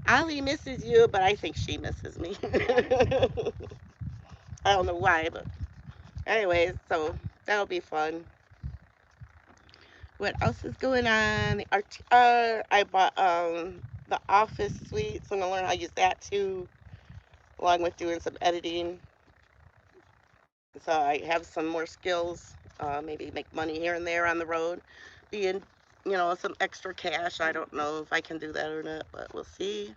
Speaker 1: "Ollie misses you," but I think she misses me.
Speaker 2: Yeah.
Speaker 1: I don't know why, but anyways, so that'll be fun. What else is going on? I bought the Office suite, so I'm gonna learn how to use that too, along with doing some editing. So I have some more skills. Maybe make money here and there on the road, being some extra cash. I don't know if I can do that or not, but we'll see.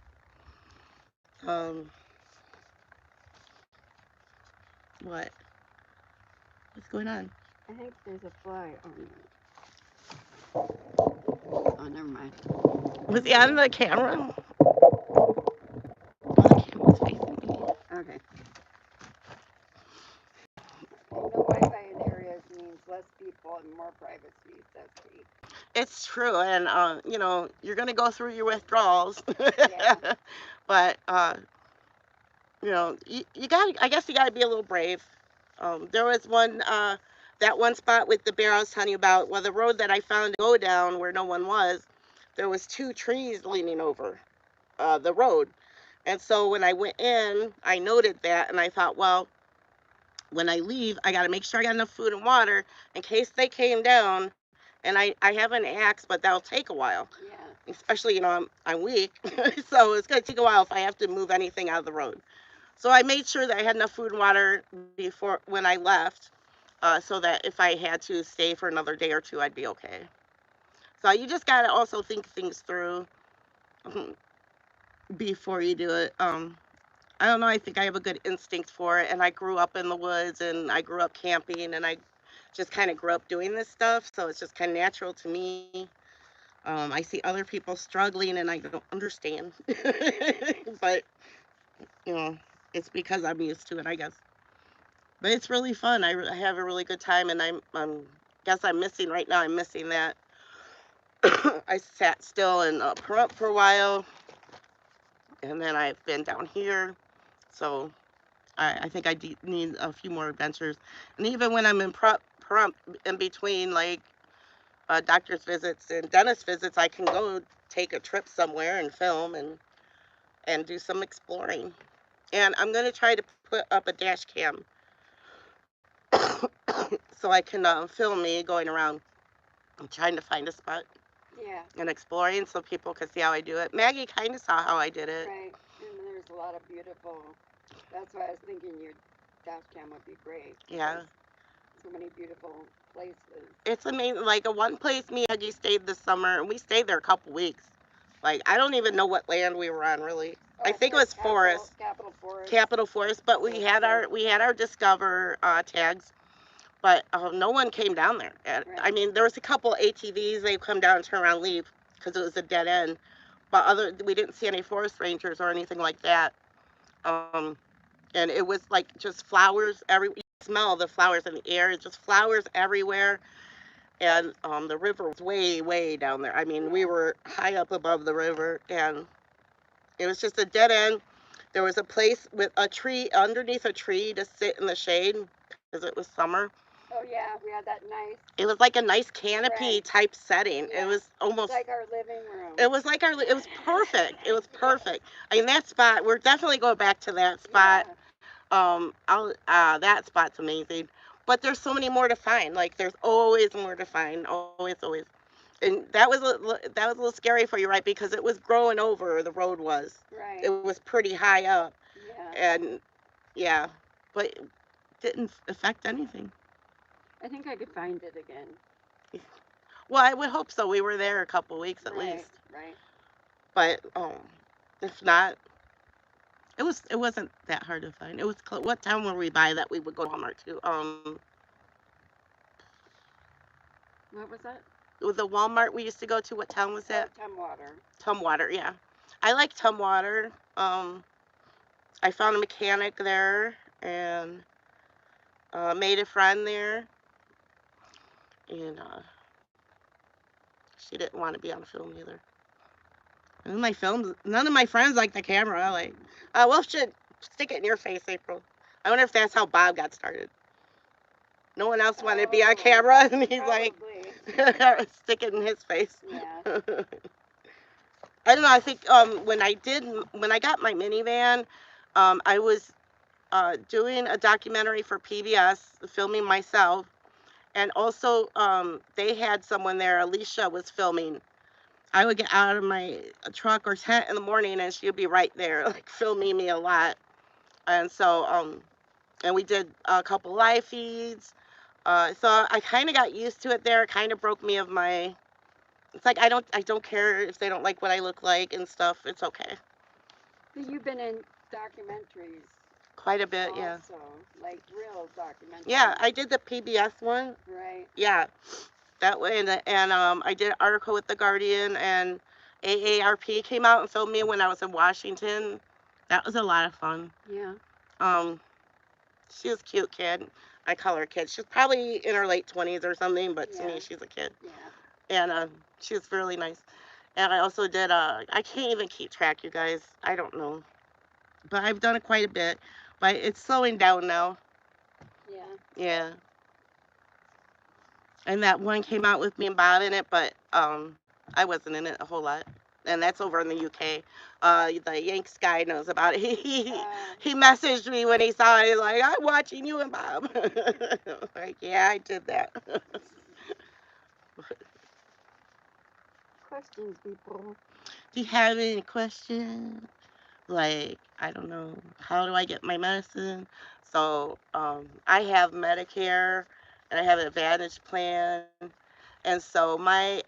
Speaker 1: Um, what? What's going on?
Speaker 2: I think there's a fly on. Oh, never mind.
Speaker 1: Was he on the camera? Oh, the camera's facing me.
Speaker 2: Okay. No Wi-Fi in areas means less people and more privacy, says Kate.
Speaker 1: It's true, and you're gonna go through your withdrawals,
Speaker 2: Yeah.
Speaker 1: but you got. I guess you got to be a little brave. There was that one spot with the bear I was telling you about. Well, the road that I found to go down where no one was, there was two trees leaning over the road, and so when I went in, I noted that, and I thought, well, when I leave, I got to make sure I got enough food and water in case they came down. And I have an axe, but that'll take a while,
Speaker 2: Yeah.
Speaker 1: especially I'm weak, so it's gonna take a while if I have to move anything out of the road. So I made sure that I had enough food and water before when I left, so that if I had to stay for another day or two, I'd be okay. So you just gotta also think things through before you do it. I don't know. I think I have a good instinct for it, and I grew up in the woods, and I grew up camping, and I just kind of grew up doing this stuff, so it's just kind of natural to me. I see other people struggling, and I don't understand, but you know, it's because I'm used to it, I guess. But it's really fun. I have a really good time, and I'm guess I'm missing right now. I'm missing that. I sat still in Pahrump for a while, and then I've been down here. So I think need a few more adventures. And even when I'm in Pahrump, in between like doctor's visits and dentist visits, I can go take a trip somewhere and film and do some exploring. And I'm gonna try to put up a dash cam so I can film me going around and trying to find a spot
Speaker 2: Yeah.
Speaker 1: and exploring so people can see how I do it. Maggie kind of saw how I did it.
Speaker 2: Right. And there's a lot of beautiful. That's why I was thinking your dash cam would be great.
Speaker 1: Yeah.
Speaker 2: So many beautiful places.
Speaker 1: It's amazing. Like a one place me and Maggie stayed this summer, and we stayed there a couple weeks. Like I don't even know what land we were on really. I think it was forest,
Speaker 2: Capital Forest.
Speaker 1: Capital Forest, but we had our Discover tags, but no one came down there. I
Speaker 2: Right.
Speaker 1: mean, there was a couple ATVs. They come down and turn around and leave because it was a dead end. But we didn't see any forest rangers or anything like that. Um, and it was like just flowers you smell the flowers in the air. It's just flowers everywhere. And the river was way down there. I mean, we were high up above the river, and it was just a dead end. There was a place with a tree underneath a tree to sit in the shade because it was summer.
Speaker 2: Oh yeah, we had that nice.
Speaker 1: It was like a nice canopy
Speaker 2: Right.
Speaker 1: type setting.
Speaker 2: Yeah.
Speaker 1: It was almost.
Speaker 2: Like our living room.
Speaker 1: It was like it was perfect. It was perfect. I mean, that spot. We're definitely going back to that spot.
Speaker 2: Yeah.
Speaker 1: That spot's amazing. But there's so many more to find. Like there's always more to find. Always. And that was a little scary for you, right? Because it was growing over. The road was.
Speaker 2: Right.
Speaker 1: It was pretty high up,
Speaker 2: Yeah.
Speaker 1: and yeah, but it didn't affect anything.
Speaker 2: I think I could find it again.
Speaker 1: Well, I would hope so. We were there a couple weeks at
Speaker 2: Right.
Speaker 1: least.
Speaker 2: Right.
Speaker 1: But if not, it wasn't that hard to find. It was what town were we by that we would go to Walmart to?
Speaker 2: What was that?
Speaker 1: It was the Walmart we used to go to. What town was that?
Speaker 2: Tumwater.
Speaker 1: Tumwater, yeah. I like Tumwater. I found a mechanic there and made a friend there, and she didn't want to be on film either. And my films, none of my friends like the camera. Like, well, shit, stick it in your face, April. I wonder if that's how Bob got started. No one else wanted to be on camera, and he's like,
Speaker 2: Probably.
Speaker 1: stick it in his face.
Speaker 2: Yeah.
Speaker 1: I don't know. I think when I got my minivan, I was doing a documentary for PBS, filming myself, and also they had someone there. Alicia was filming. I would get out of my truck or tent in the morning, and she would be right there, like filming me a lot. And so, and we did a couple live feeds. So I kind of got used to it there. It kind of broke me of my. It's like I don't care if they don't like what I look like and stuff. It's okay.
Speaker 2: But you've been in documentaries
Speaker 1: Quite a bit, yeah.
Speaker 2: also, like real documentaries.
Speaker 1: Yeah, I did the PBS one.
Speaker 2: Right.
Speaker 1: Yeah, that way, and I did an article with the Guardian, and AARP came out and filmed me when I was in Washington. That was a lot of fun.
Speaker 2: Yeah.
Speaker 1: Um, she was a cute kid. I call her a kid. She's probably in her late 20s or something, but to
Speaker 2: Yeah.
Speaker 1: me, she's a kid.
Speaker 2: Yeah.
Speaker 1: And she was really nice. And I also did, I can't even keep track, you guys. I don't know. But I've done it quite a bit. But it's slowing down now.
Speaker 2: Yeah.
Speaker 1: Yeah. And that one came out with me and Bob in it, but I wasn't in it a whole lot. And that's over in the UK. The Yanks guy knows about it. He messaged me when he saw it. He's like, I'm watching you and Bob. Like, yeah, I did that.
Speaker 2: Questions, people.
Speaker 1: Do you have any questions? Like, I don't know, how do I get my medicine? So I have Medicare and I have an Advantage plan. And so and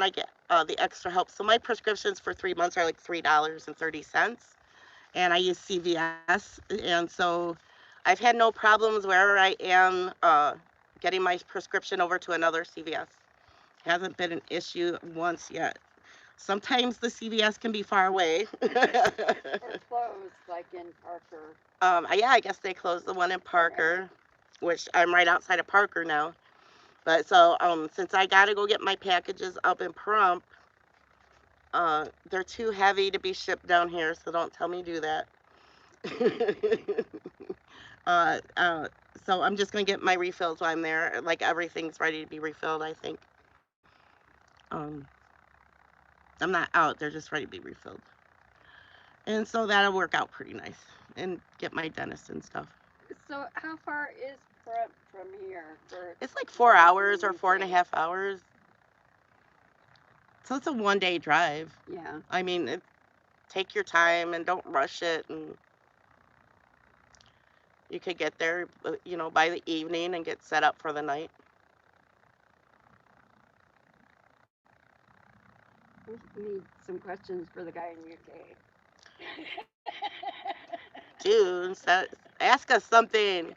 Speaker 1: I get the extra help. So my prescriptions for 3 months are like $3.30. And I use CVS. And so I've had no problems wherever I am getting my prescription over to another CVS. Hasn't been an issue once yet. Sometimes the CVS can be far away.
Speaker 2: Or closed, like in Parker.
Speaker 1: Yeah, I guess they closed the one in Parker, which I'm right outside of Parker now. But so since I gotta go get my packages up in Pahrump, they're too heavy to be shipped down here, so don't tell me to do that. uh, uh, so I'm just gonna get my refills while I'm there. Like everything's ready to be refilled, I think. Um, I'm not out; they're just ready to be refilled, and so that'll work out pretty nice. And get my dentist and stuff.
Speaker 2: So how far is Prep from here?
Speaker 1: It's like 4 hours or 4.5 hours. So it's a 1 day drive.
Speaker 2: Yeah.
Speaker 1: I mean, take your time and don't rush it. And you could get there, by the evening and get set up for the night.
Speaker 2: We need some questions for the guy in UK.
Speaker 1: Dude, ask us something.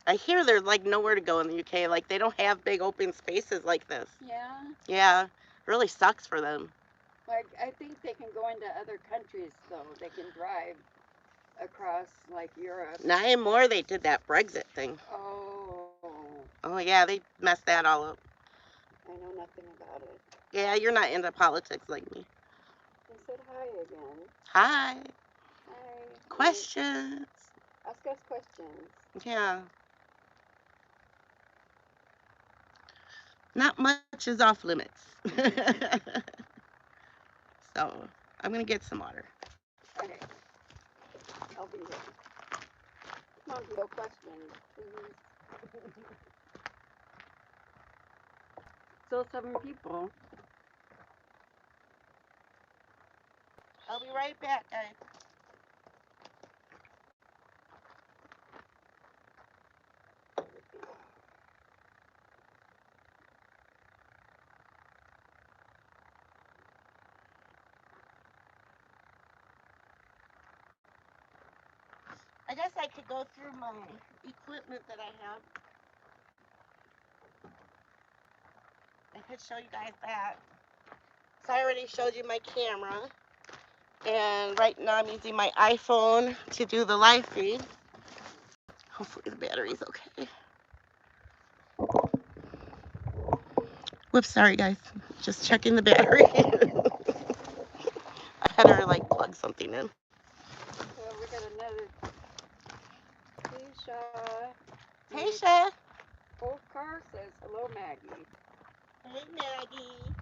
Speaker 1: I hear there's like nowhere to go in the UK. Like they don't have big open spaces like this.
Speaker 2: Yeah.
Speaker 1: Yeah, really sucks for them.
Speaker 2: Like I think they can go into other countries though. They can drive across like Europe.
Speaker 1: Not anymore. They did that Brexit thing.
Speaker 2: Oh.
Speaker 1: Oh yeah, they messed that all up.
Speaker 2: I know nothing about it.
Speaker 1: Yeah, you're not into politics like me.
Speaker 2: They said hi again.
Speaker 1: Hi.
Speaker 2: Hi.
Speaker 1: Questions.
Speaker 2: Ask us questions.
Speaker 1: Yeah. Not much is off limits. So I'm gonna get some water.
Speaker 2: Okay. I'll be here. Come on, no questions, please. Still 7 people.
Speaker 1: I'll be right back, guys. I guess I could go through my equipment that I have. I could show you guys that. So I already showed you my camera. And right now I'm using my iPhone to do the live feed. Hopefully the battery's okay. Whoops, sorry guys. Just checking the battery. had her like plug something in.
Speaker 2: So we got another Keisha.
Speaker 1: Hey, Sha.
Speaker 2: Car says hello, Maggie.
Speaker 1: Hey, Maggie.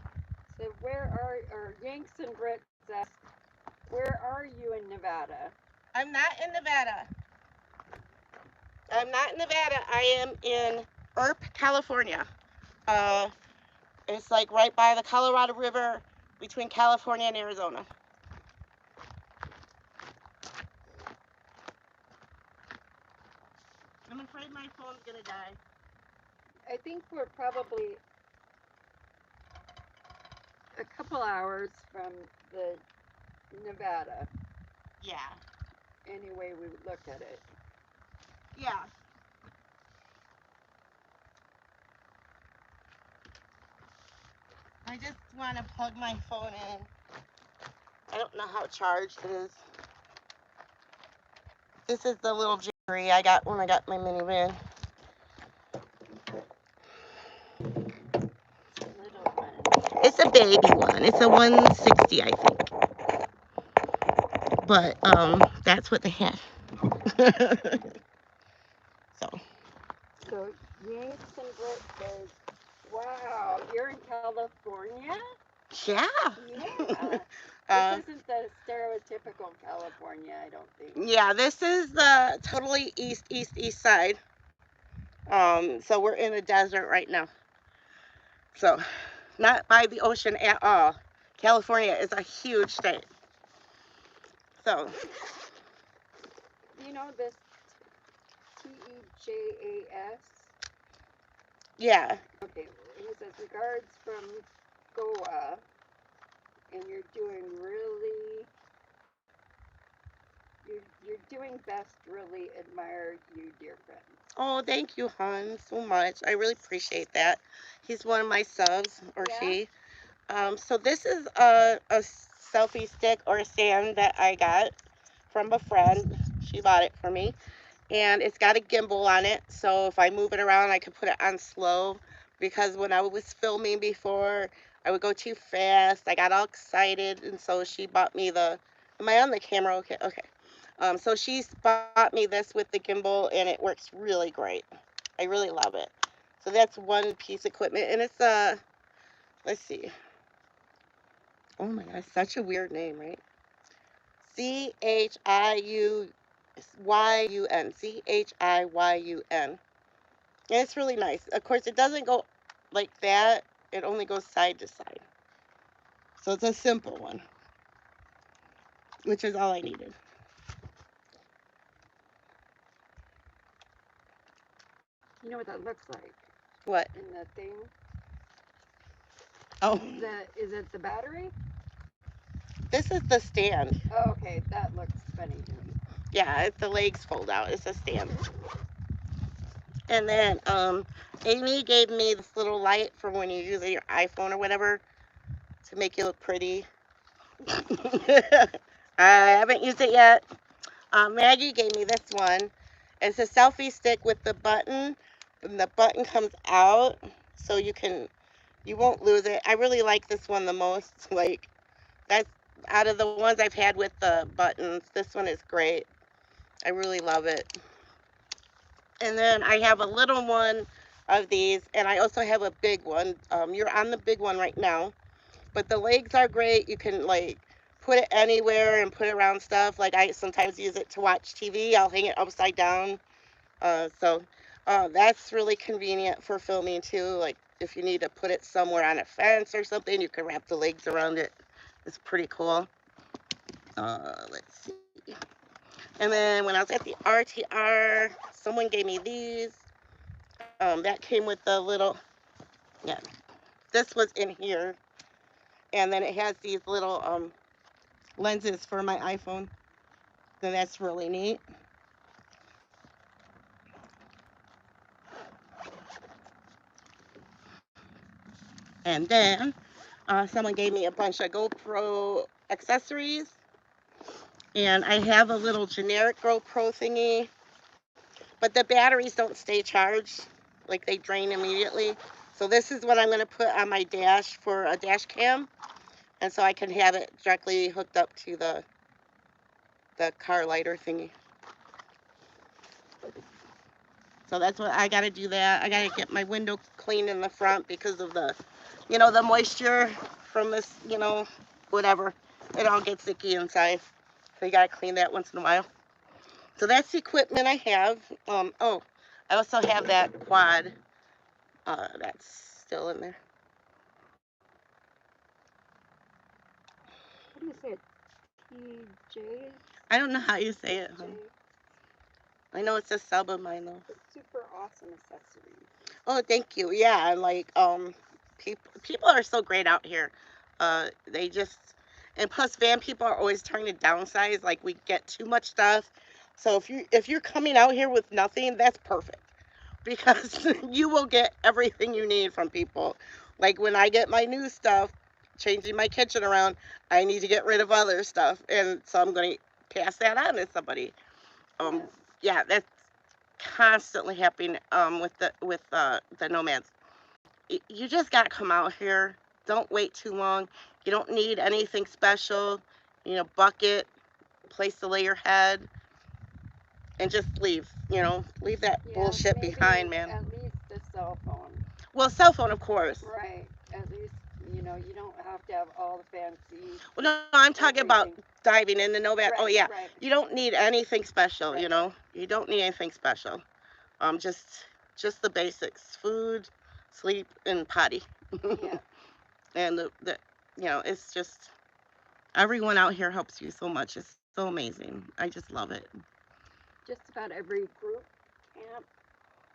Speaker 2: So where are or Yanks and Brits ask, where are you in Nevada?
Speaker 1: I'm not in Nevada. I'm not in Nevada. I am in Earp, California. Uh, it's like right by the Colorado River between California and Arizona. I'm afraid my phone's gonna die.
Speaker 2: I think we're probably a couple hours from the Nevada.
Speaker 1: Yeah.
Speaker 2: Any way we would look at it.
Speaker 1: Yeah. I just want to plug my phone in. I don't know how charged it is. This is the little jittery I got when I got my minivan.
Speaker 2: Little one.
Speaker 1: It's a baby one. It's a 160, I think. But that's what they had. So.
Speaker 2: So Yanks and Brit says, wow, you're in California?
Speaker 1: Yeah.
Speaker 2: Yeah. This isn't the stereotypical California, I don't think.
Speaker 1: Yeah, this is the totally east side. So we're in a desert right now. So, not by the ocean at all. California is a huge state. So.
Speaker 2: You know this TEJAS?
Speaker 1: Yeah.
Speaker 2: Okay, he says regards from Goa, and you're doing really, you're doing best. Really admire you, dear friend.
Speaker 1: Oh, thank you, hon, so much. I really appreciate that. He's one of my subs, or
Speaker 2: Yeah.
Speaker 1: she. So this is a selfie stick or stand that I got from a friend. She bought it for me. And it's got a gimbal on it, so if I move it around, I can put it on slow, because when I was filming before, I would go too fast. I got all excited, and so she bought me the, am I on the camera? Okay, okay. So she bought me this with the gimbal, and it works really great. I really love it. So that's one piece of equipment, and it's let's see. Oh my gosh, such a weird name, right? CHIYUN. And it's really nice. Of course, it doesn't go like that. It only goes side to side. So it's a simple one, which is all I needed.
Speaker 2: You know what that looks like?
Speaker 1: What?
Speaker 2: In the thing?
Speaker 1: Oh,
Speaker 2: Is it the battery?
Speaker 1: this is the stand.
Speaker 2: Oh, okay, that looks funny to me.
Speaker 1: Yeah, the legs fold out. It's a stand. And then Amy gave me this little light for when you're using your iPhone or whatever to make you look pretty. I haven't used it yet. Maggie gave me this one. It's a selfie stick with the button, and the button comes out, so you won't lose it. I really like this one the most. Like, that's out of the ones I've had with the buttons, this one is great. I really love it. And then I have a little one of these, and I also have a big one. You're on the big one right now, but the legs are great. You can like put it anywhere and put it around stuff. Like I sometimes use it to watch TV. I'll hang it upside down. So that's really convenient for filming too. Like if you need to put it somewhere on a fence or something, you can wrap the legs around it. It's pretty cool. Let's see. And then when I was at the RTR, someone gave me these. That came with the little, yeah, this was in here. And then it has these little lenses for my iPhone. So that's really neat. And then someone gave me a bunch of GoPro accessories. And I have a little generic GoPro thingy, but the batteries don't stay charged. Like they drain immediately. So this is what I'm going to put on my dash for a dash cam. and so I can have it directly hooked up to the car lighter thingy. So that's what I got to do. That I got to get my window cleaned in the front because of the moisture from this, whatever. It all gets icky inside. So you got to clean that once in a while. So that's the equipment I have. Oh, I also have that quad. That's still in there.
Speaker 2: What do you say? TJ?
Speaker 1: I don't know how you say it, huh?
Speaker 2: J?
Speaker 1: I know it's a sub of mine though.
Speaker 2: The super awesome accessory.
Speaker 1: Oh, thank you. Yeah, like people are so great out here. They just and plus van people are always trying to downsize. Like we get too much stuff. So if you're coming out here with nothing, that's perfect because you will get everything you need from people. Like when I get my new stuff, changing my kitchen around, I need to get rid of other stuff, and so I'm going to pass that on to somebody. Um,
Speaker 2: Yes.
Speaker 1: yeah, that's constantly happening with the nomads. You just got to come out here. Don't wait too long. You don't need anything special. Bucket, place to lay your head, and just leave. Leave that
Speaker 2: Yes,
Speaker 1: bullshit
Speaker 2: maybe
Speaker 1: behind, man.
Speaker 2: at least a cell phone.
Speaker 1: Well, cell phone, of course.
Speaker 2: Right. At least, you don't have to have all the fancy
Speaker 1: Well, no, I'm talking about
Speaker 2: everything.
Speaker 1: diving in the nomad. Oh
Speaker 2: Right,
Speaker 1: yeah,
Speaker 2: right,
Speaker 1: you don't need anything special.
Speaker 2: right.
Speaker 1: You don't need anything special. Just the basics: food, sleep, and potty.
Speaker 2: Yeah.
Speaker 1: And it's just everyone out here helps you so much. It's so amazing. I just love it.
Speaker 2: Just about every group camp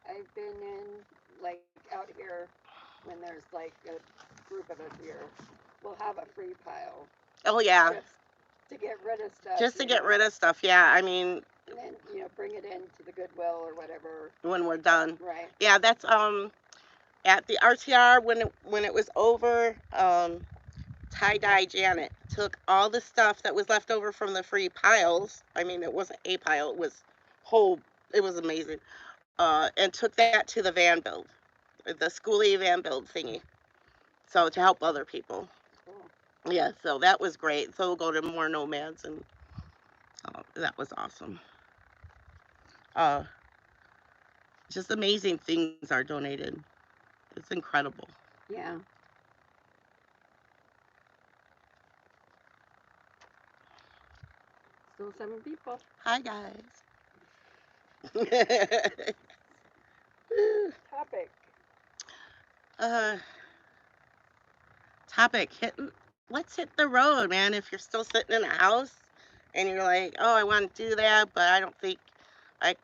Speaker 2: I've been in, like out here, when there's like a group of us here, we'll have a free pile
Speaker 1: Oh yeah,
Speaker 2: just to get rid of stuff,
Speaker 1: just to get rid of stuff. Yeah, I mean,
Speaker 2: and then bring it into the Goodwill or whatever.
Speaker 1: when we're done.
Speaker 2: Right.
Speaker 1: Yeah, that's at the RTR when it was over. Tie dye Janet took all the stuff that was left over from the free piles. I mean, it wasn't a pile; it was whole. It was amazing. And took that to the van build, the schoolie van build thingy. So to help other people.
Speaker 2: Cool.
Speaker 1: Yeah, so that was great. So we'll go to more nomads, and that was awesome. Uh, just amazing things are donated. It's incredible.
Speaker 2: Yeah. Still 7 people.
Speaker 1: Hi guys.
Speaker 2: Topic.
Speaker 1: uh, topic hit. Let's hit the road, man. If you're still sitting in a house and you're like, oh, I want to do that, but I don't think I,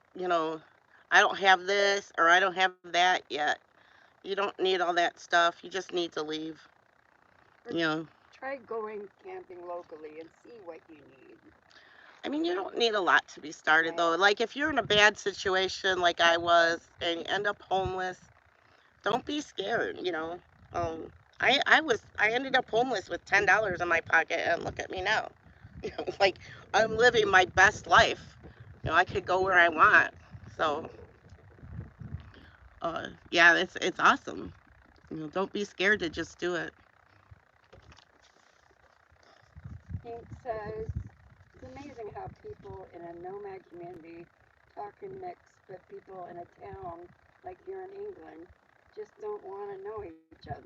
Speaker 1: I don't have this or I don't have that yet. You don't need all that stuff. You just need to leave.
Speaker 2: Or
Speaker 1: You know,
Speaker 2: try going camping locally and see what you need.
Speaker 1: I mean, you don't need a lot to be started
Speaker 2: Right.
Speaker 1: though. Like if you're in a bad situation like I was and you end up homeless, don't be scared, Um, I ended up homeless with $10 in my pocket and look at me now. Like I'm living my best life. I could go where I want. So, yeah, it's awesome. Don't be scared to just do it.
Speaker 2: Hank says it's amazing how people in a nomad community talk and mix, but people in a town like here in England just don't want to know each other.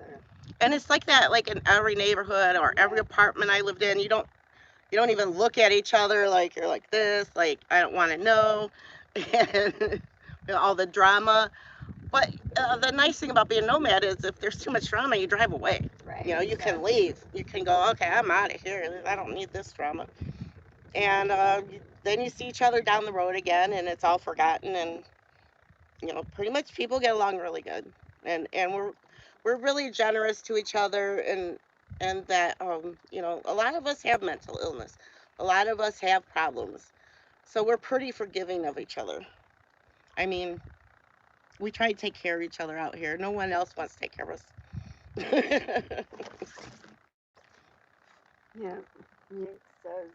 Speaker 1: And it's like that like in every neighborhood or
Speaker 2: Yeah.
Speaker 1: every apartment I lived in. You don't even look at each other like you're like this, like I don't want to know, and all the drama. But the nice thing about being a nomad is if there's too much drama, you drive away.
Speaker 2: Right.
Speaker 1: You can leave. You can go, okay, I'm out of here. I don't need this drama. And then you see each other down the road again, and it's all forgotten. And pretty much people get along really good, and we're really generous to each other, and that a lot of us have mental illness, a lot of us have problems, so we're pretty forgiving of each other. I mean, we try to take care of each other out here. No one else wants to take care of us.
Speaker 2: Yeah. Hank says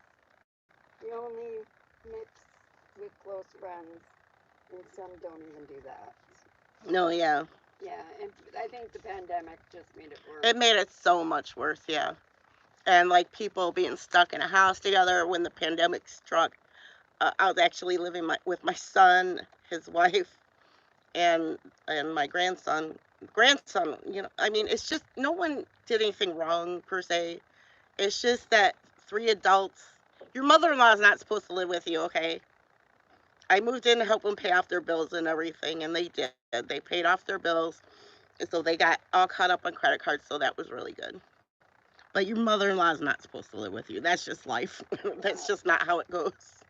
Speaker 2: we only mix with close friends, and some don't even do that.
Speaker 1: No, yeah,
Speaker 2: Yeah, and I think the pandemic just made it worse.
Speaker 1: it made it so much worse. Yeah, and like people being stuck in a house together when the pandemic struck. I was actually living with my son, his wife, and my grandson. Grandson, I mean, it's just no one did anything wrong per se. It's just that three adults. Your mother-in-law is not supposed to live with you, okay? I moved in to help them pay off their bills and everything, and they did. They paid off their bills, and so they got all caught up on credit cards, so that was really good. But your mother-in-law is not supposed to live with you. That's just life. That's
Speaker 2: Yeah.
Speaker 1: just not how it goes.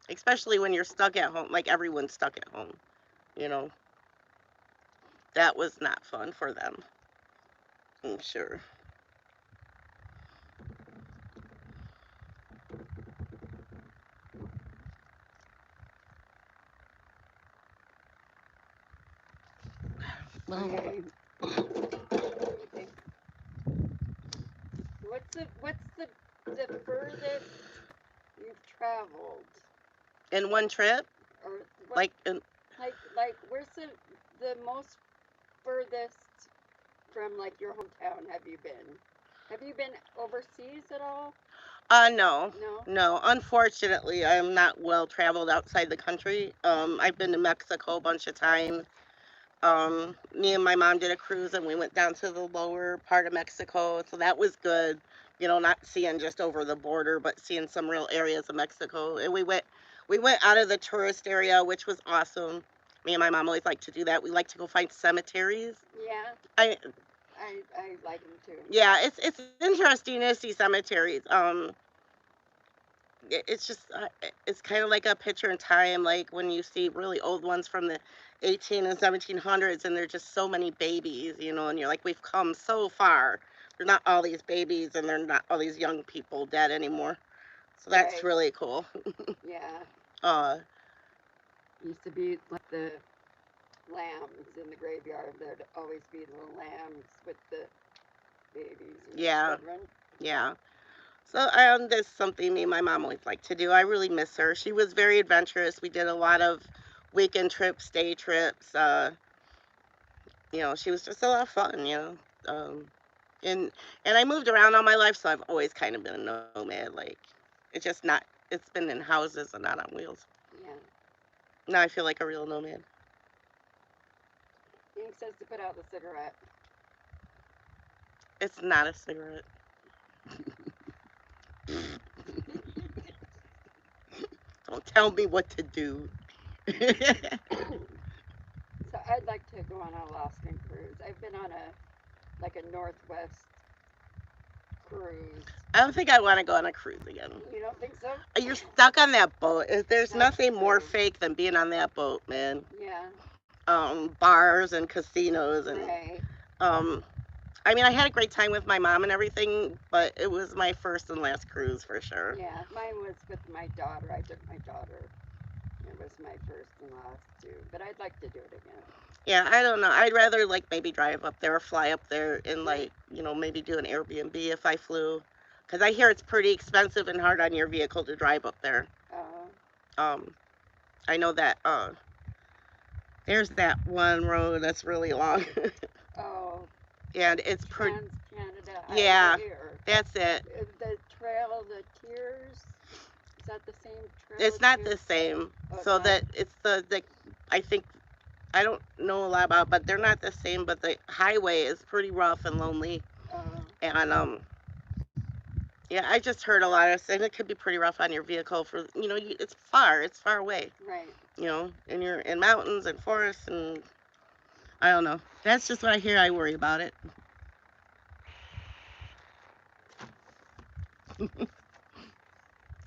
Speaker 1: Especially when you're stuck at home, like everyone's stuck at home. You know, that was not fun for them. I'm sure. Well,
Speaker 2: Okay. Okay. What's the furthest you've traveled,
Speaker 1: in one trip,
Speaker 2: or what?
Speaker 1: like,
Speaker 2: Like where's the most furthest from like your hometown have you been? Have you been overseas at all?
Speaker 1: no,
Speaker 2: No.
Speaker 1: no. Unfortunately, I'm not well traveled outside the country. I've been to Mexico a bunch of times. Me and my mom did a cruise and we went down to the lower part of Mexico, so that was good. Not seeing just over the border, but seeing some real areas of Mexico. And we went out of the tourist area, which was awesome. Me and my mom always like to do that. We like to go find cemeteries.
Speaker 2: Yeah,
Speaker 1: I
Speaker 2: I like them too.
Speaker 1: Yeah, it's interesting to see cemeteries. It's just it's kind of like a picture in time, like when you see really old ones from the 18 and 1700s, and there's just so many babies, and you're like, we've come so far. There's not all these babies, and there's not all these young people dead anymore. So that's
Speaker 2: Right.
Speaker 1: really cool.
Speaker 2: Yeah.
Speaker 1: Uh,
Speaker 2: Used to be like the lambs in the graveyard. There'd always be the lambs with the babies and the
Speaker 1: yeah,
Speaker 2: children.
Speaker 1: yeah. So that's something me and my mom always liked to do. I really miss her. She was very adventurous. We did a lot of weekend trips, day trips. She was just a lot of fun. And I moved around all my life, so I've always kind of been a nomad. Like, it's just not. It's been in houses and not on wheels.
Speaker 2: Yeah.
Speaker 1: Now I feel like a real nomad.
Speaker 2: Hank says to put out the cigarette.
Speaker 1: It's not a cigarette. Don't tell me what to do.
Speaker 2: So I'd like to go on an Alaskan cruise. I've been on a like a Northwest cruise.
Speaker 1: I don't think I want to go on a cruise again.
Speaker 2: You don't think so?
Speaker 1: You're stuck on that boat. There's
Speaker 2: That's
Speaker 1: nothing more
Speaker 2: true.
Speaker 1: fake than being on that boat, man.
Speaker 2: Yeah.
Speaker 1: Bars and casinos and
Speaker 2: Right.
Speaker 1: um. I mean, I had a great time with my mom and everything, but it was my first and last cruise for sure.
Speaker 2: Yeah. Mine was with my daughter. I took my daughter. It was my first and last too. But I'd like to do it again.
Speaker 1: Yeah, I don't know. I'd rather like maybe drive up there or fly up there and
Speaker 2: Right.
Speaker 1: like, maybe do an Airbnb if I flew. Because I hear it's pretty expensive and hard on your vehicle to drive up there.
Speaker 2: Uh,
Speaker 1: Um, I know that there's that one road that's really long.
Speaker 2: oh,
Speaker 1: And it's pretty,
Speaker 2: Trans Canada
Speaker 1: yeah,
Speaker 2: Highway or
Speaker 1: that's it.
Speaker 2: the Trail of the Tears. Is that the same Trail
Speaker 1: It's
Speaker 2: of
Speaker 1: not
Speaker 2: Tears?
Speaker 1: the same.
Speaker 2: Oh, it's
Speaker 1: So
Speaker 2: not.
Speaker 1: that it's the I think I don't know a lot about, but they're not the same. But the highway is pretty rough and lonely,
Speaker 2: Oh,
Speaker 1: and yeah, I just heard a lot of, and it could be pretty rough on your vehicle for, it's far away,
Speaker 2: right.
Speaker 1: and you're in mountains and forests, and I don't know. That's just what I hear. I worry about it.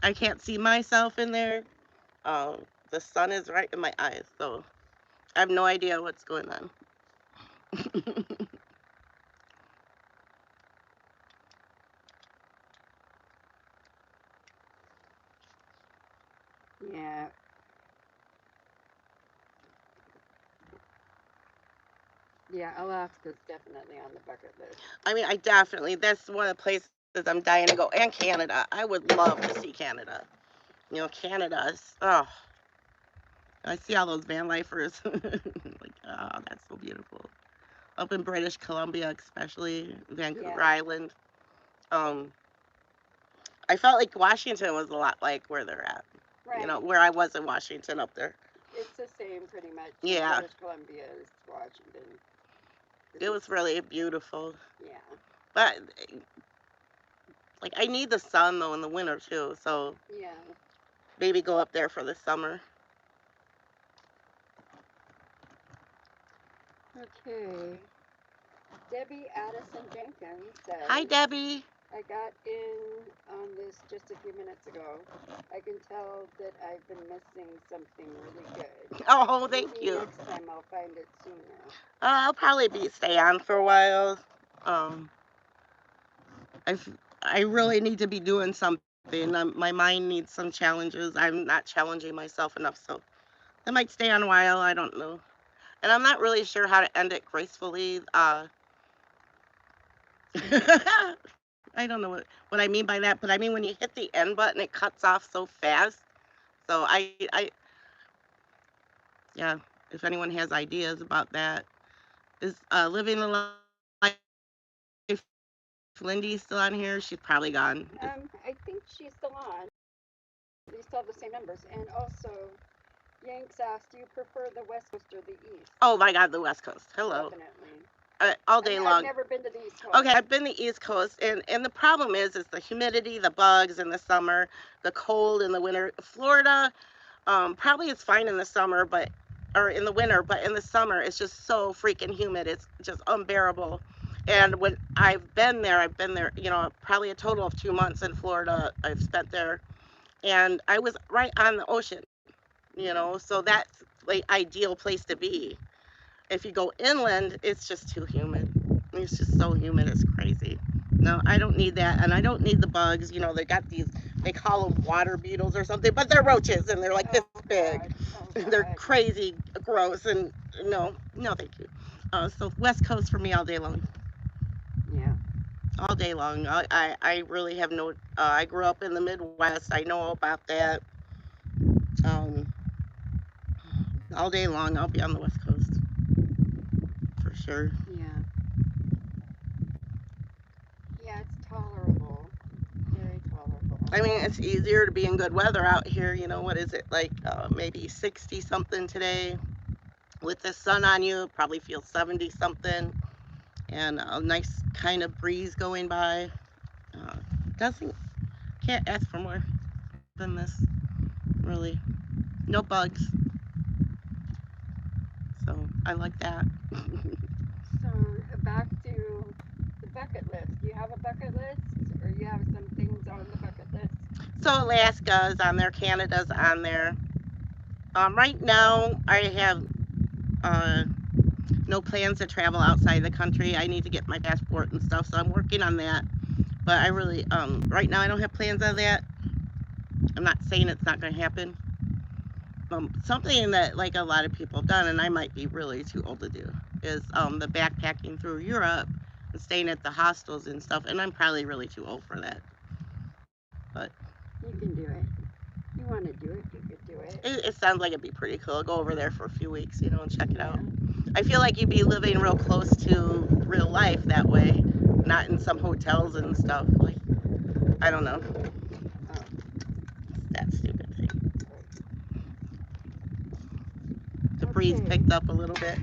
Speaker 1: I can't see myself in there. The sun is right in my eyes, so I have no idea what's going on.
Speaker 2: Yeah. Yeah. Alaska's definitely on the bucket list.
Speaker 1: I mean, I definitely, that's one of the places I'm dying to go, and Canada. I would love to see Canada. Canada's, oh, I see all those van lifers. Like, oh, that's so beautiful. up in British Columbia, especially Vancouver
Speaker 2: Yeah,
Speaker 1: Island. Um, I felt like Washington was a lot like where they're at. You
Speaker 2: right.
Speaker 1: know, where I was in Washington up there.
Speaker 2: It's the same pretty much in
Speaker 1: Yeah,
Speaker 2: British Columbia as Washington. 'Cause
Speaker 1: it was
Speaker 2: it's,
Speaker 1: really beautiful.
Speaker 2: yeah,
Speaker 1: But like I need the sun though in the winter too. So
Speaker 2: yeah.
Speaker 1: maybe go up there for the summer.
Speaker 2: Okay. Debbie Addison Jenkins
Speaker 1: Hi
Speaker 2: says,
Speaker 1: Debbie.
Speaker 2: I got in on this just a few minutes ago. I can tell that I've been missing something really good.
Speaker 1: Oh, thank
Speaker 2: Maybe
Speaker 1: you.
Speaker 2: next time I'll find it sooner.
Speaker 1: I'll probably be stay on for a while. Um, I I really need to be doing something. My mind needs some challenges. I'm not challenging myself enough, so I might stay on a while. I don't know, and I'm not really sure how to end it gracefully. I don't know what I mean by that, but I mean when you hit the end button, it cuts off so fast. So yeah. If anyone has ideas about that, is living the life. Lindy's still on here. She's probably gone.
Speaker 2: I think she's still on. We still have the same numbers. And also, Yanks asked, do you prefer the West Coast or the East?
Speaker 1: Oh my God, the West Coast. Hello.
Speaker 2: Definitely.
Speaker 1: All day
Speaker 2: I've
Speaker 1: long.
Speaker 2: never been to the East Coast.
Speaker 1: Okay, I've been the East Coast, and the problem is the humidity, the bugs in the summer, the cold in the winter. Florida, probably it's fine in the summer, but or in the winter, but in the summer it's just so freaking humid. It's just unbearable. And when I've been there, you know, probably a total of 2 months in Florida. I've spent there, and I was right on the ocean, you know, so that's like ideal place to be. If you go inland, it's just too humid. It's just so humid, it's crazy. No, I don't need that, and I don't need the bugs. You know, they got these. They call them water beetles or something, but they're roaches, and they're like this
Speaker 2: Oh
Speaker 1: big.
Speaker 2: God. Oh
Speaker 1: They're
Speaker 2: God.
Speaker 1: crazy, gross, and no, no, thank you. So West Coast for me all day long,
Speaker 2: Yeah.
Speaker 1: all day long. I really have no. I grew up in the Midwest. I know about that. Um, all day long, I'll be on the West Coast for sure.
Speaker 2: Yeah. Yeah, it's tolerable. Very tolerable.
Speaker 1: I mean, it's easier to be in good weather out here. You know, what is it like? Maybe 60 something today. With the sun on you, probably feel 70 something, and a nice kind of breeze going by. Uh, doesn't Can't ask for more than this, really. No bugs, so I like that.
Speaker 2: So back to the bucket list. Do you have a bucket list, or you have some things on the bucket list?
Speaker 1: So Alaska is on there, Canada's on there. Right now, I have uh, no plans to travel outside the country. I need to get my passport and stuff, so I'm working on that. But I really, right now, I don't have plans on that. I'm not saying it's not going to happen. Something that like a lot of people have done, and I might be really too old to do, is the backpacking through Europe and staying at the hostels and stuff. And I'm probably really too old for that. But
Speaker 2: You can do it. You want to do it, you could do it.
Speaker 1: it sounds like it'd be pretty cool. Go over there for a few weeks, you know, and check it
Speaker 2: Yeah.
Speaker 1: out. I feel like you'd be living real close to real life that way, not in some hotels and stuff. Like, I don't know.
Speaker 2: Oh,
Speaker 1: That stupid thing.
Speaker 2: right.
Speaker 1: The breeze
Speaker 2: Okay.
Speaker 1: picked up a little bit.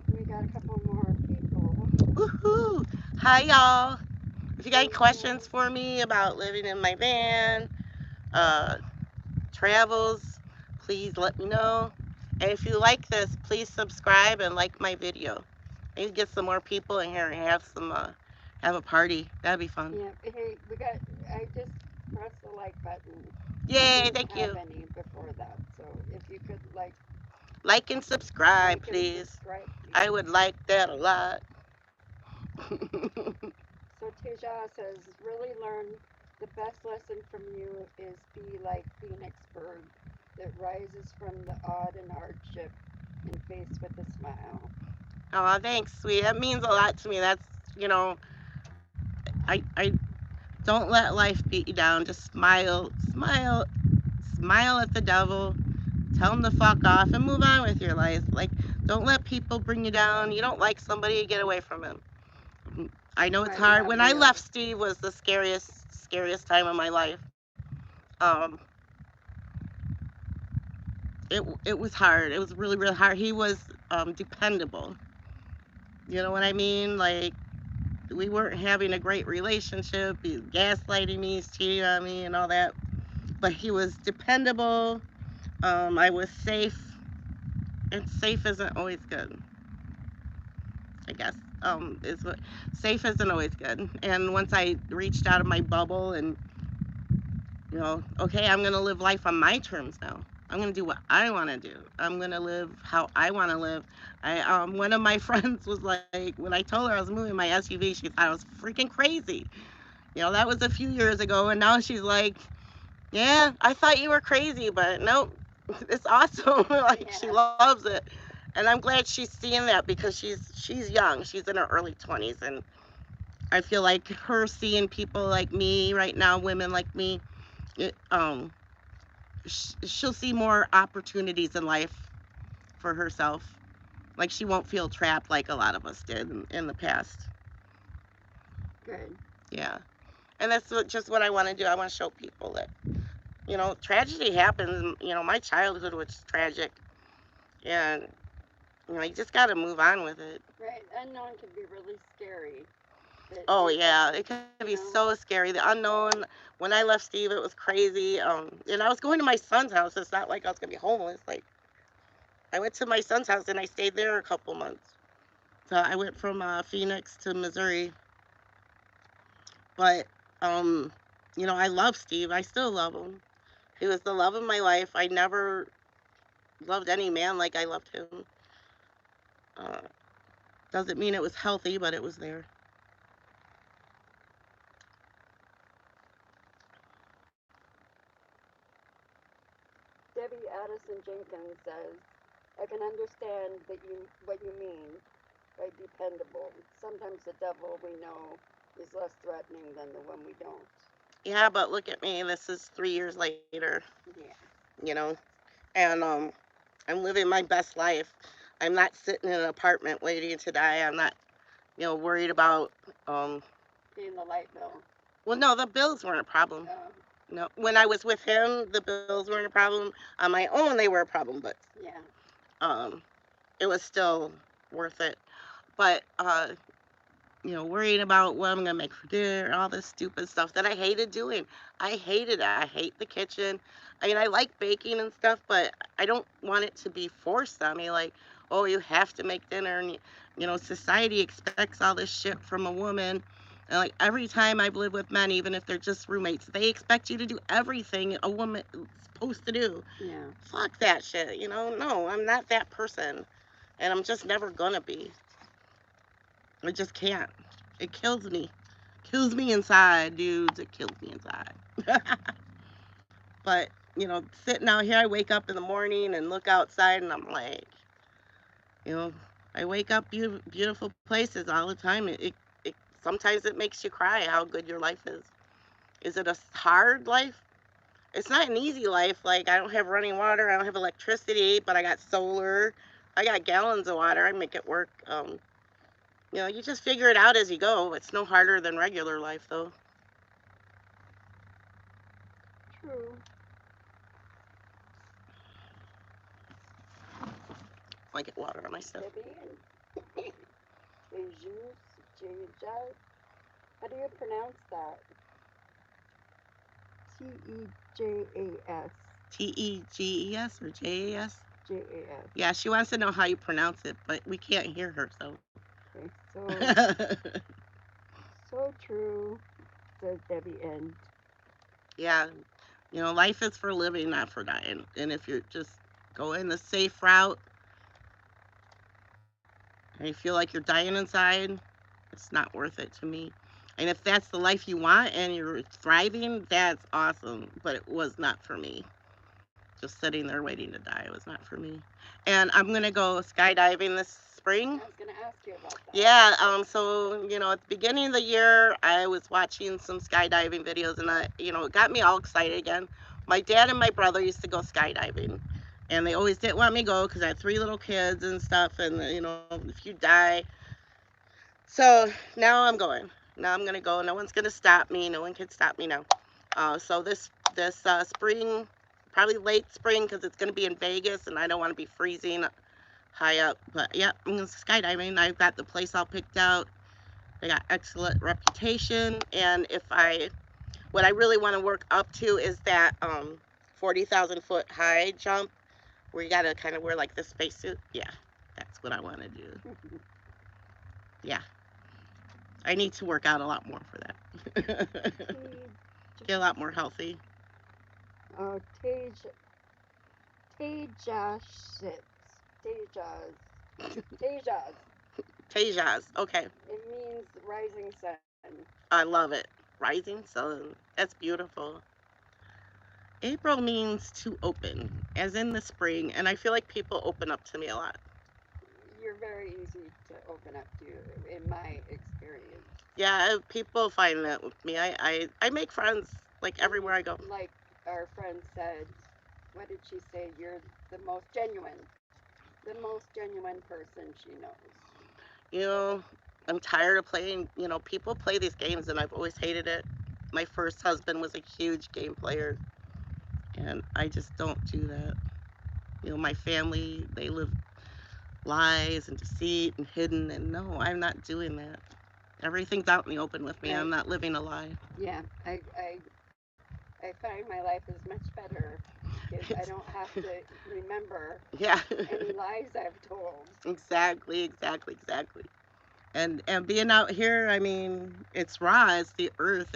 Speaker 2: We got a couple more people.
Speaker 1: Woohoo! Hi, y'all. If you got any questions
Speaker 2: Rachel.
Speaker 1: for me about living in my van, uh, travels, please let me know. And if you like this, please subscribe and like my video. Maybe get some more people in here and have a party. That'd be fun.
Speaker 2: Yeah. Hey, I just pressed the like button. We
Speaker 1: Yay!
Speaker 2: didn't
Speaker 1: Thank
Speaker 2: have
Speaker 1: you.
Speaker 2: any before that, so if you could
Speaker 1: Like and subscribe,
Speaker 2: like and
Speaker 1: please.
Speaker 2: subscribe,
Speaker 1: I
Speaker 2: please.
Speaker 1: would like that a lot.
Speaker 2: So Teja says, really learn the best lesson from you is be like Phoenix bird that rises from the odd and hardship and face with a smile.
Speaker 1: Oh, thanks, sweet. That means a lot to me. That's, you know, I don't let life beat you down. Just smile, smile, smile at the devil, Tell them to fuck off and move on with your life. Like, don't let people bring you down. You don't like somebody, get away from him. I know it's
Speaker 2: Right,
Speaker 1: hard.
Speaker 2: yeah,
Speaker 1: When
Speaker 2: we
Speaker 1: I
Speaker 2: all.
Speaker 1: left Steve was the scariest time of my life. Um, it was hard. It was really, really hard. He was dependable. You know what I mean? Like, we weren't having a great relationship. He was gaslighting me, he's cheating on me, and all that. But he was dependable. I was safe, and safe isn't always good. I guess is what safe isn't always good. And once I reached out of my bubble and okay, I'm gonna live life on my terms now. I'm gonna do what I want to do. I'm gonna live how I want to live. I One of my friends was like, when I told her I was moving my SUV, she thought I was freaking crazy. That was a few years ago, and now she's like, yeah, I thought you were crazy, but nope, it's awesome. Like, she
Speaker 2: Yeah,
Speaker 1: loves it, and I'm glad she's seeing that because she's young. She's in her early 20s, and I feel like her seeing people like me right now, women like me, it, she'll see more opportunities in life for herself. Like, she won't feel trapped like a lot of us did in the past.
Speaker 2: good.
Speaker 1: Yeah, and that's just what I want to do. I want to show people that tragedy happens. My childhood was tragic, and you just got to move on with it.
Speaker 2: Right, unknown can be really scary. But
Speaker 1: Oh
Speaker 2: it,
Speaker 1: yeah, it can be
Speaker 2: you
Speaker 1: so
Speaker 2: know,
Speaker 1: scary. The unknown. When I left Steve, it was crazy. And I was going to my son's house. It's not like I was gonna be homeless. Like, I went to my son's house and I stayed there a couple months. So I went from Phoenix to Missouri. But I love Steve. I still love him. He was the love of my life. I never loved any man like I loved him. Uh, doesn't mean it was healthy, but it was there.
Speaker 2: Debbie Addison Jenkins says, I can understand what you mean by dependable. Sometimes the devil we know is less threatening than the one we don't.
Speaker 1: Yeah, but look at me. This is 3 years later.
Speaker 2: Yeah.
Speaker 1: You know, and I'm living my best life. I'm not sitting in an apartment waiting to die. I'm not, worried about. Um,
Speaker 2: Paying the light bill.
Speaker 1: well, no, the bills weren't a problem.
Speaker 2: Uh,
Speaker 1: No, when I was with him, the bills weren't a problem. On my own, they were a problem, but
Speaker 2: yeah.
Speaker 1: um, it was still worth it. But worrying about what I'm gonna make for dinner, all this stupid stuff that I hated doing. I hated it. I hate the kitchen. I mean, I like baking and stuff, but I don't want it to be forced on me. Like, oh, you have to make dinner, and society expects all this shit from a woman. And like every time I've lived with men, even if they're just roommates, they expect you to do everything a woman is supposed to do.
Speaker 2: Yeah.
Speaker 1: Fuck that shit. No, I'm not that person, and I'm just never gonna be. I just can't. It kills me inside, dudes. It kills me inside. But sitting out here, I wake up in the morning and look outside, and I'm like, you know, I wake up beautiful places all the time. It sometimes it makes you cry how good your life is. Is it a hard life? It's not an easy life. Like, I don't have running water, I don't have electricity, but I got solar. I got gallons of water. I make it work. You just figure it out as you go. It's no harder than regular life, though.
Speaker 2: True.
Speaker 1: I get water on my stuff.
Speaker 2: Debbie and Jesus, Jesus. How do you pronounce that? Tejas.
Speaker 1: Teges or Jas?
Speaker 2: Jas.
Speaker 1: Yeah, she wants to know how you pronounce it, but we can't hear her, so.
Speaker 2: Okay, so true, says Debbie N.
Speaker 1: Yeah, life is for living, not for dying. And if you're just going the safe route and you feel like you're dying inside, it's not worth it to me. And if that's the life you want and you're thriving, that's awesome. But it was not for me. Just sitting there waiting to die was not for me. And I'm gonna go skydiving this spring.
Speaker 2: I was going to ask you about that.
Speaker 1: Yeah, so, at the beginning of the year, I was watching some skydiving videos and it got me all excited again. My dad and my brother used to go skydiving. and they always didn't want me to go because I had three little kids and stuff, and if you die. So now I'm going. Now I'm gonna go. No one's gonna stop me. No one can stop me now. So this spring, probably late spring, because it's gonna be in Vegas, and I don't want to be freezing high up. But yeah, I'm going skydiving. I've got the place all picked out. They got excellent reputation, and what I really want to work up to is that 40,000 foot high jump where you gotta kind of wear like the spacesuit. Yeah, that's what I want to do. Yeah, I need to work out a lot more for that. Get a lot more healthy.
Speaker 2: Oh, Tejas. Tejas.
Speaker 1: Tejas. Okay,
Speaker 2: It means rising sun.
Speaker 1: I love it. Rising sun. That's beautiful. April means to open, as in the spring, and I feel like people open up to me a lot.
Speaker 2: You're very easy to open up to, in my experience.
Speaker 1: Yeah, people find that with me. I make friends like everywhere I go.
Speaker 2: Like our friend said, what did she say? You're the most genuine person she knows.
Speaker 1: You know, I'm tired of playing. People play these games, and I've always hated it. My first husband was a huge game player, and I just don't do that. My family, they live lies and deceit and hidden, and no, I'm not doing that. Everything's out in the open with me. I'm
Speaker 2: Right.
Speaker 1: not living a lie.
Speaker 2: Yeah, I find my life is much better if I don't have to remember
Speaker 1: Yeah.
Speaker 2: any lies I've told.
Speaker 1: Exactly, exactly, exactly. And being out here, I mean, it's raw. It's the earth.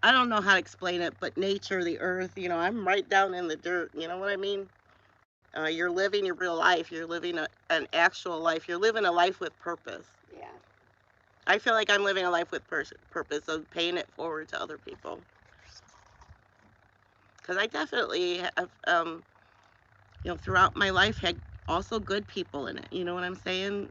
Speaker 1: I don't know how to explain it, but nature, the earth. I'm right down in the dirt. You know what I mean? You're living your real life. You're living an actual life. You're living a life with purpose.
Speaker 2: Yeah.
Speaker 1: I feel like I'm living a life with purpose of paying it forward to other people. Because I definitely have, throughout my life had also good people in it. You know what I'm saying?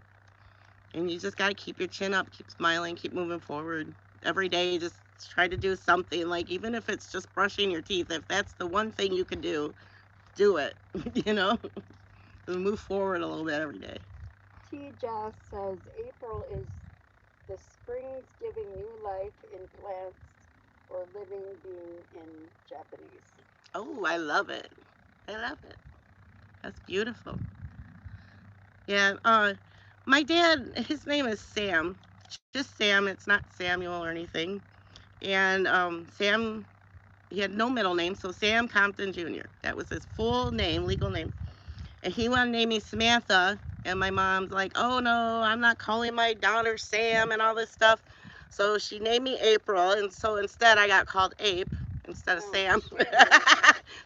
Speaker 1: And you just got to keep your chin up, keep smiling, keep moving forward. Every day, just try to do something. Like, even if it's just brushing your teeth, if that's the one thing you can do it, you know? Move forward a little bit every day.
Speaker 2: T. Joss says April is the springs giving new life in plants or living being in Japanese.
Speaker 1: Oh, I love it. I love it. That's beautiful. Yeah, my dad, his name is Sam. Just Sam. It's not Samuel or anything. And Sam, he had no middle name, so Sam Compton Jr. That was his full name, legal name. And he wanted to name me Samantha. And my mom's like, oh no, I'm not calling my daughter Sam and all this stuff. So she named me April. And so instead, I got called Ape instead of
Speaker 2: Oh,
Speaker 1: Sam.
Speaker 2: shame.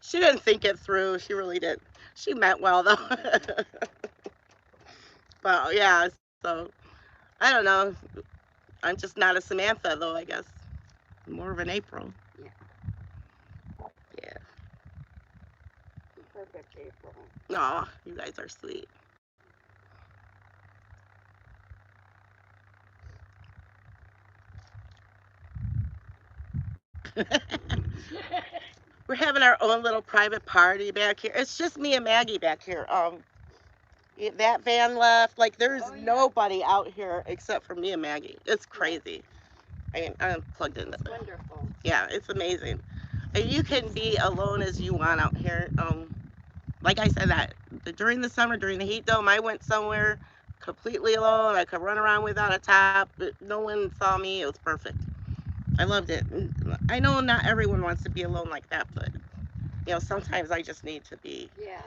Speaker 1: She didn't think it through. She really didn't. She meant well, though. But yeah, so I don't know. I'm just not a Samantha, though, I guess. More of an April.
Speaker 2: Yeah,
Speaker 1: Yeah.
Speaker 2: perfect April.
Speaker 1: Aw, you guys are sweet. We're having our own little private party back here. It's just me and Maggie back here. That van left. Like, there's
Speaker 2: Oh yeah,
Speaker 1: nobody out here except for me and Maggie. It's
Speaker 2: yeah,
Speaker 1: crazy. I mean, I'm plugged into
Speaker 2: it's
Speaker 1: it.
Speaker 2: wonderful.
Speaker 1: Yeah, it's amazing. And you can be alone as you want out here. Like I said, during the summer, during the heat dome, I went somewhere completely alone. I could run around without a top. No one saw me. It was perfect. I loved it. I know not everyone wants to be alone like that, but sometimes I just need to be,
Speaker 2: Yeah,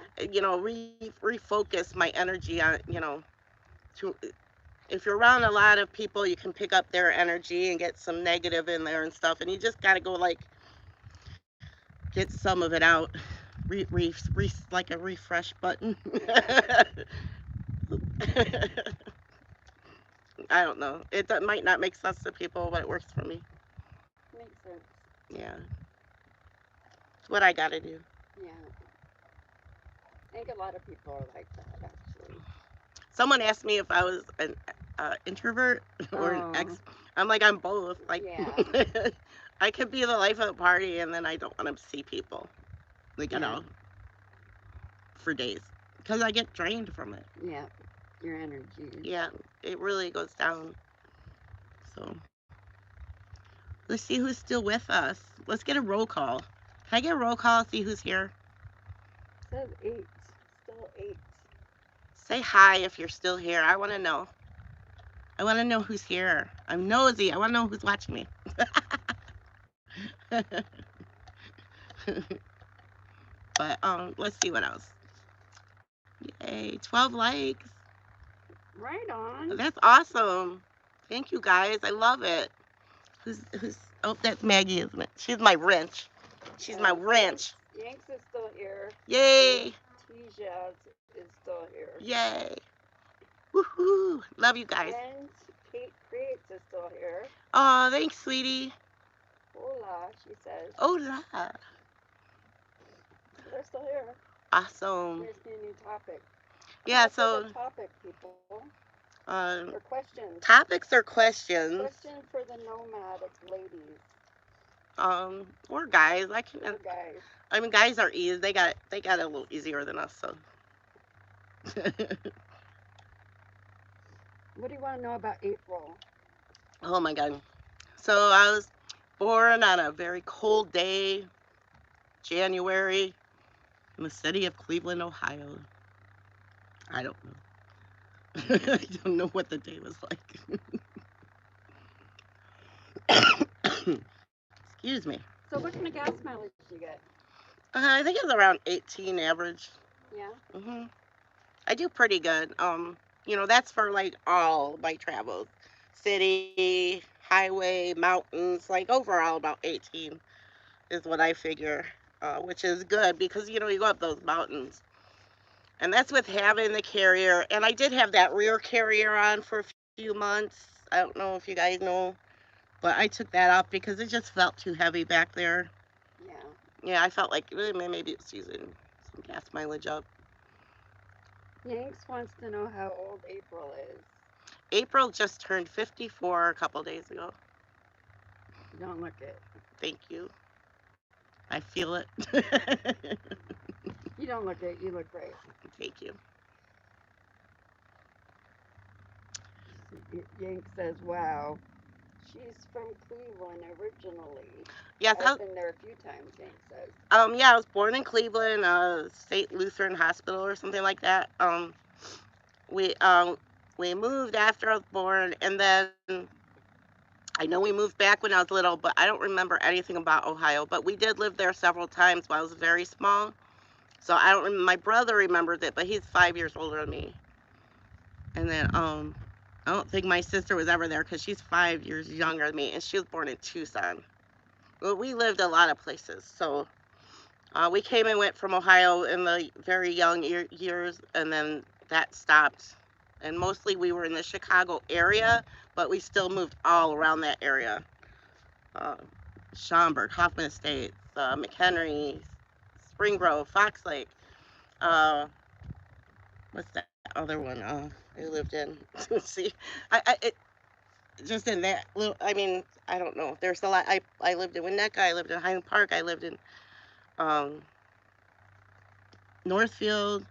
Speaker 1: refocus my energy on, to if you're around a lot of people, you can pick up their energy and get some negative in there and stuff, and you just gotta go like get some of it out, like a refresh button.
Speaker 2: yeah,
Speaker 1: I don't know. It might not make sense to people, but it works for me.
Speaker 2: makes sense.
Speaker 1: Yeah, it's what I gotta do.
Speaker 2: Yeah, I think a lot of people are like that actually.
Speaker 1: Someone asked me if I was an introvert or an
Speaker 2: Oh,
Speaker 1: ex. I'm like, I'm both. Like,
Speaker 2: yeah,
Speaker 1: I could be the life of the party, and then I don't want to see people. Like,
Speaker 2: yeah,
Speaker 1: for days because I get drained from it.
Speaker 2: Yeah, your energy.
Speaker 1: Yeah, it really goes down. So let's see who's still with us. Let's get a roll call. Can I get a roll call? See who's here.
Speaker 2: Says 8. Still 8.
Speaker 1: Say hi if you're still here. I want to know. I want to know who's here. I'm nosy. I want to know who's watching me. But let's see what else. Yay, 12 likes.
Speaker 2: Right on.
Speaker 1: That's awesome. Thank you guys. I love it. Who's oh, that's Maggie, isn't it? She's my wrench. She's my wrench.
Speaker 2: Yanks is still here.
Speaker 1: Yay.
Speaker 2: Tijaz is still here.
Speaker 1: Yay. Woohoo. Love you guys.
Speaker 2: And Kate Creates is still here.
Speaker 1: Oh, thanks, sweetie.
Speaker 2: Hola, she says.
Speaker 1: Hola.
Speaker 2: They're still here.
Speaker 1: Awesome.
Speaker 2: Here's the new topic.
Speaker 1: Yeah,
Speaker 2: What's
Speaker 1: so
Speaker 2: the topic, people? Or questions.
Speaker 1: topics or questions.
Speaker 2: Question for the nomadic ladies.
Speaker 1: Or guys. I can.
Speaker 2: Or guys.
Speaker 1: I mean, guys are easy. They got it a little easier than us. So.
Speaker 2: What do you want to know about April?
Speaker 1: Oh my God. So I was born on a very cold day, January, in the city of Cleveland, Ohio. I don't know. I don't know what the day was like. Excuse me.
Speaker 2: So what kind of gas mileage do you get?
Speaker 1: I think it's around 18 average.
Speaker 2: Yeah.
Speaker 1: I do pretty good. That's for like all my travels. City, highway, mountains, like overall about 18 is what I figure, which is good because, you go up those mountains. And that's with having the carrier. And I did have that rear carrier on for a few months. I don't know if you guys know, but I took that off because it just felt too heavy back there.
Speaker 2: Yeah.
Speaker 1: Yeah, I felt like maybe it's using some gas mileage up.
Speaker 2: Yanks wants to know how old April is.
Speaker 1: April just turned 54 a couple days ago.
Speaker 2: You don't look it.
Speaker 1: Thank you. I feel it.
Speaker 2: You don't look it. You look great.
Speaker 1: Thank you.
Speaker 2: Yank says, wow. She's from Cleveland originally.
Speaker 1: Yes,
Speaker 2: I've been there a few times, Yank says.
Speaker 1: Yeah, I was born in Cleveland, State Lutheran Hospital or something like that. We moved after I was born, and then I know we moved back when I was little, but I don't remember anything about Ohio. But we did live there several times while I was very small. So I don't remember. My brother remembers it, but he's 5 years older than me. And then I don't think my sister was ever there because she's 5 years younger than me, and she was born in Tucson. Well, we lived a lot of places. So we came and went from Ohio in the very young years, and then that stopped. And mostly we were in the Chicago area, but we still moved all around that area. Schaumburg, Hoffman Estates, McHenry, Spring Grove, Fox Lake. What's that other one I lived in? See, just in that little, I don't know. There's a lot. I lived in Winnetka. I lived in Highland Park. I lived in Northfield.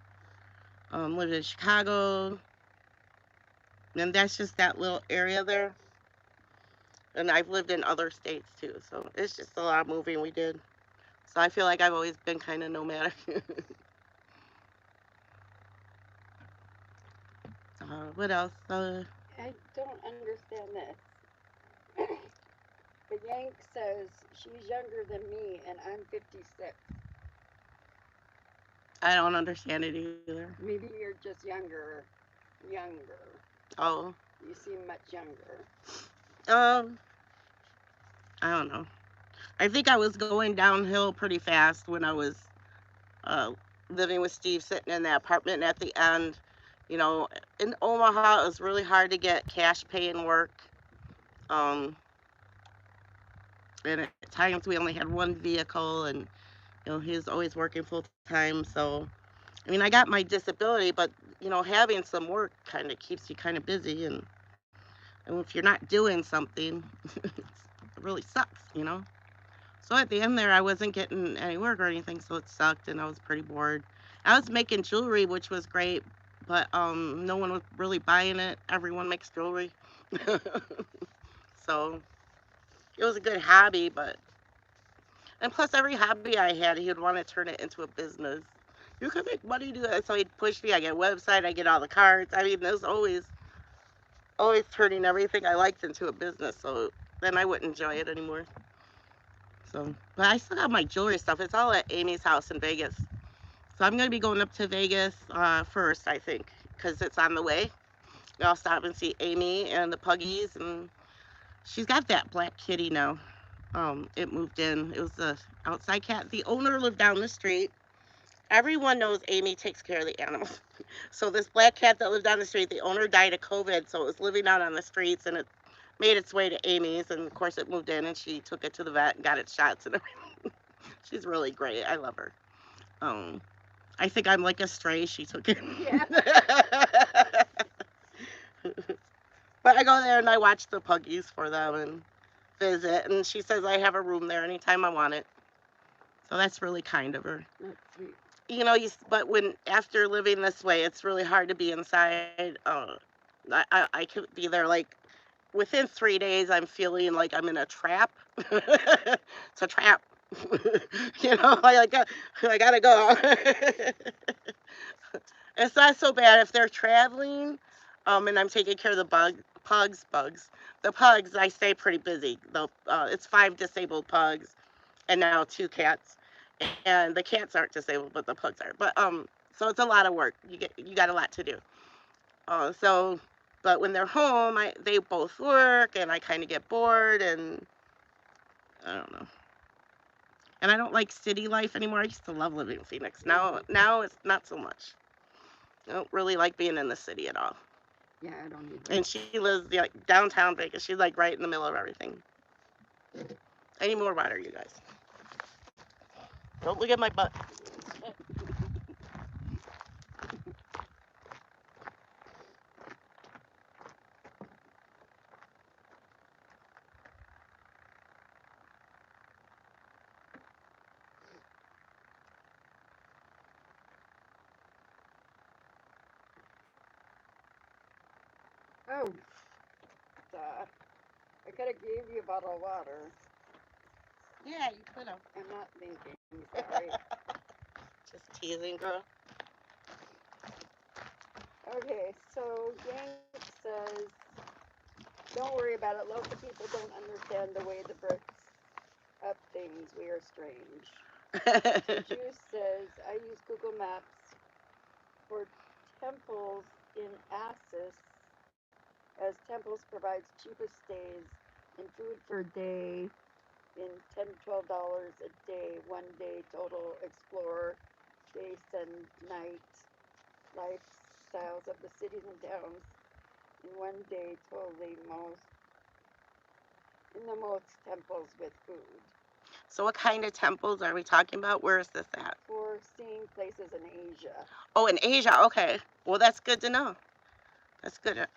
Speaker 1: Lived in Chicago. And that's just that little area there. And I've lived in other states too. So it's just a lot of moving we did. So I feel like I've always been kind of nomadic. What else?
Speaker 2: I don't understand this. But Yank says she's younger than me, and I'm 56.
Speaker 1: I don't understand it either.
Speaker 2: Maybe you're just younger. Younger.
Speaker 1: Oh.
Speaker 2: You seem much younger.
Speaker 1: I don't know. I think I was going downhill pretty fast when I was living with Steve, sitting in that apartment. And at the end, in Omaha, it was really hard to get cash paying work. And at times we only had one vehicle, and he was always working full time. So, I got my disability, but having some work kind of keeps you kind of busy, and if you're not doing something, it really sucks. So at the end there, I wasn't getting any work or anything, so it sucked, and I was pretty bored. I was making jewelry, which was great, but no one was really buying it. Everyone makes jewelry. So it was a good hobby, but and plus every hobby I had, he would want to turn it into a business. You can make money do that. So he'd push me. I get a website, I get all the cards. I mean, there's always turning everything I liked into a business. So then I wouldn't enjoy it anymore. So, but I still have my jewelry stuff. It's all at Amy's house in Vegas. So I'm gonna be going up to Vegas first, I think, because it's on the way. I'll stop and see Amy and the puggies, and she's got that black kitty now. It moved in. It was the outside cat. The owner lived down the street. Everyone knows Amy takes care of the animals. So this black cat that lived down the street, the owner died of COVID, so it was living out on the streets, and it made its way to Amy's, and of course it moved in, and she took it to the vet and got its shots and everything. She's really great. I love her. Um, I think I'm like a stray. She took it.
Speaker 2: Yeah.
Speaker 1: But I go there and I watch the puggies for them and visit, and she says I have a room there anytime I want it. So that's really kind of her.
Speaker 2: That's sweet.
Speaker 1: But when after living this way, it's really hard to be inside. I could be there like within 3 days. I'm feeling like I'm in a trap. It's a trap. I gotta go. It's not so bad if they're traveling, and I'm taking care of the bugs. The pugs, I stay pretty busy. It's 5 disabled pugs and now 2 cats, and the cats aren't disabled, but the pugs are. So it's a lot of work. You got a lot to do. So, but when they're home, they both work, and I kind of get bored, and I don't know. And I don't like city life anymore. I used to love living in Phoenix. Now it's not so much. I don't really like being in the city at all.
Speaker 2: Yeah, I don't either.
Speaker 1: And she lives like downtown Vegas. She's like right in the middle of everything. I need more water, you guys. Don't look at my butt.
Speaker 2: Oh, I could have gave you a bottle of water.
Speaker 1: Yeah, you could have.
Speaker 2: I'm not thinking. Sorry.
Speaker 1: Just teasing, girl.
Speaker 2: Okay, so Yank says, don't worry about it. Lots of people don't understand the way the bricks up things. We are strange. Juice says, I use Google Maps for temples in Assis, as temples provides cheapest stays and food for a day in $10 to $12 a day, 1 day total explore, day and night lifestyles of the cities and towns in 1 day totally most in the most temples with food.
Speaker 1: So what kind of temples are we talking about? Where is this at?
Speaker 2: For seeing places in Asia.
Speaker 1: Oh, in Asia. Okay. Well, that's good to know. That's good.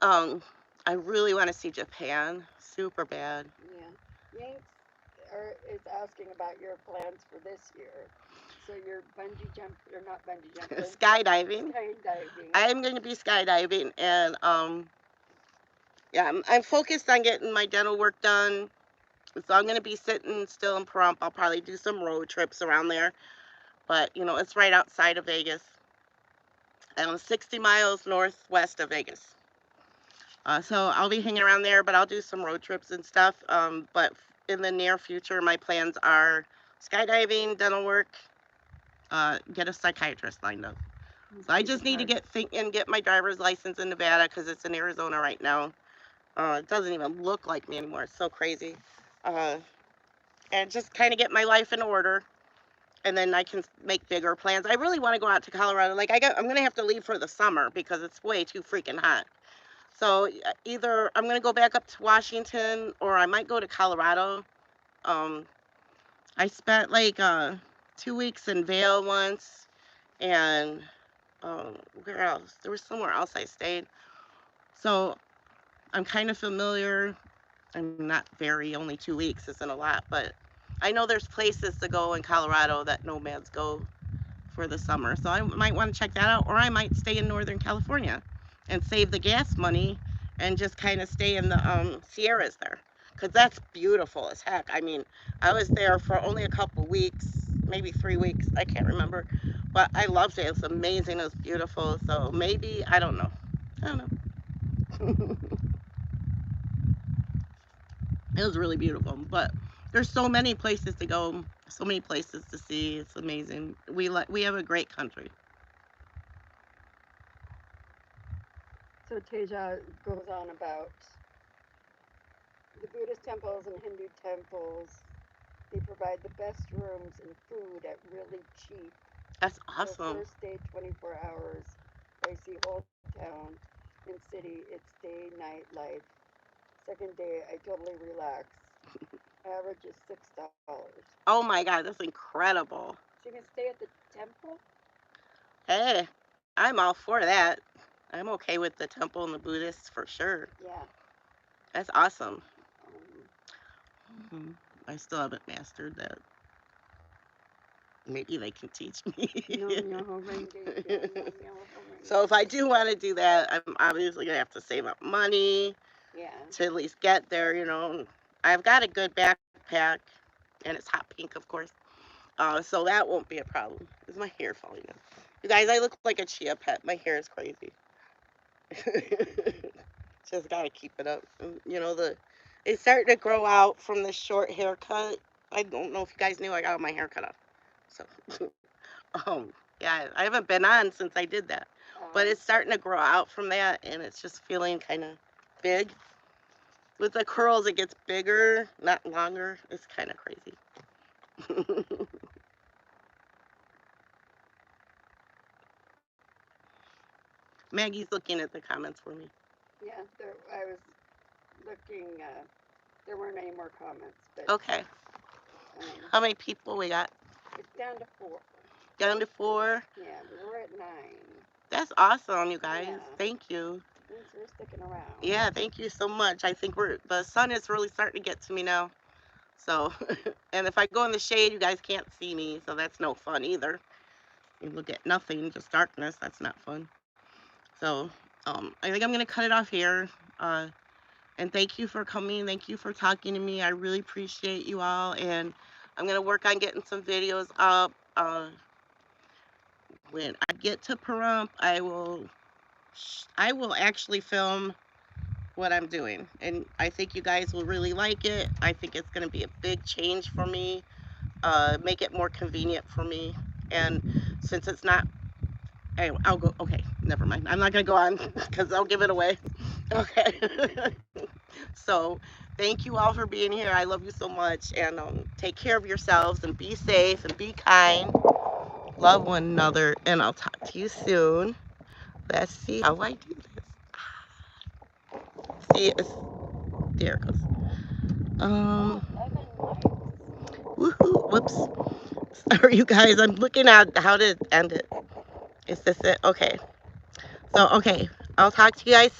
Speaker 1: Um I really want to see Japan. Super bad.
Speaker 2: Yeah. Yanks is asking about your plans for this year. So you're bungee jump or not bungee jumping?
Speaker 1: Skydiving.
Speaker 2: Skydiving.
Speaker 1: I'm going to be skydiving, and yeah, I'm focused on getting my dental work done. So I'm going to be sitting still in Pahrump. I'll probably do some road trips around there, but it's right outside of Vegas. I'm 60 miles northwest of Vegas. So I'll be hanging around there, but I'll do some road trips and stuff. But in the near future, my plans are skydiving, dental work, get a psychiatrist lined up. So I just need to get my driver's license in Nevada because it's in Arizona right now. It doesn't even look like me anymore. It's so crazy. Uh, and just kind of get my life in order, and then I can make bigger plans. I really want to go out to Colorado. I'm gonna have to leave for the summer because it's way too freaking hot. So either I'm gonna go back up to Washington, or I might go to Colorado. Um, I spent like 2 weeks in Vail once, and where else? There was somewhere else I stayed. So I'm kind of familiar. I'm not only 2 weeks isn't a lot, but I know there's places to go in Colorado that nomads go for the summer. So I might want to check that out, or I might stay in Northern California and save the gas money and just kind of stay in the Sierras there. Because that's beautiful as heck. I mean, I was there for only a couple weeks, maybe 3 weeks. I can't remember. But I loved it. It was amazing. It was beautiful. So maybe, I don't know. I don't know. It was really beautiful. But there's so many places to go, so many places to see. It's amazing. We have a great country.
Speaker 2: So Teja goes on about the Buddhist temples and Hindu temples. They provide the best rooms and food at really cheap.
Speaker 1: That's
Speaker 2: So
Speaker 1: awesome.
Speaker 2: first day 24 hours, I see whole town and city. It's day night life. Second day, I totally relax. Average is $6.
Speaker 1: Oh my God, that's incredible.
Speaker 2: So you can stay at the temple.
Speaker 1: Hey, I'm all for that. I'm okay with the temple and the Buddhists for sure.
Speaker 2: Yeah.
Speaker 1: That's awesome.
Speaker 2: Um,
Speaker 1: Mhm. I still haven't mastered that. Maybe they can teach me. So if I do want to do that, I'm obviously gonna have to save up money
Speaker 2: yeah.
Speaker 1: to at least get there. You know, I've got a good backpack, and it's hot pink, of course. So that won't be a problem. Is my hair falling out? You guys, I look like a chia pet. My hair is crazy. Just gotta keep it up. You know, it's starting to grow out from the short haircut. I don't know if you guys knew I got my hair cut off. So, yeah, I haven't been on since I did that. But it's starting to grow out from that, and it's just feeling kind of big. With the curls, it gets bigger, not longer. It's kind of crazy. Maggie's looking at the comments for me.
Speaker 2: Yeah. There, I was looking. There weren't any more comments, but
Speaker 1: Okay. How many people we got?
Speaker 2: it's down to 4.
Speaker 1: Down to 4.
Speaker 2: Yeah, we were at 9.
Speaker 1: That's awesome, you guys.
Speaker 2: Yeah.
Speaker 1: Thank you.
Speaker 2: Thanks for sticking around.
Speaker 1: Yeah, thank you so much. I think the sun is really starting to get to me now. So, and if I go in the shade, you guys can't see me, so that's no fun either. You look at nothing, just darkness. That's not fun. So, I think I'm gonna cut it off here. Uh, and thank you for coming. Thank you for talking to me. I really appreciate you all, and I'm gonna work on getting some videos up. When I get to Pahrump, I will actually film what I'm doing, and I think you guys will really like it. I think it's gonna be a big change for me. Make it more convenient for me, and since it's not, anyway, I'll go. Okay, never mind. I'm not gonna go on because I'll give it away. Okay. So, thank you all for being here. I love you so much, and take care of yourselves and be safe and be kind. Love one another, and I'll talk to you soon. Let's see how I do this. See, there it goes. Um, woohoo! Whoops. Sorry, you guys. I'm looking at how to end it. Is this it? Okay. So, okay. I'll talk to you guys soon.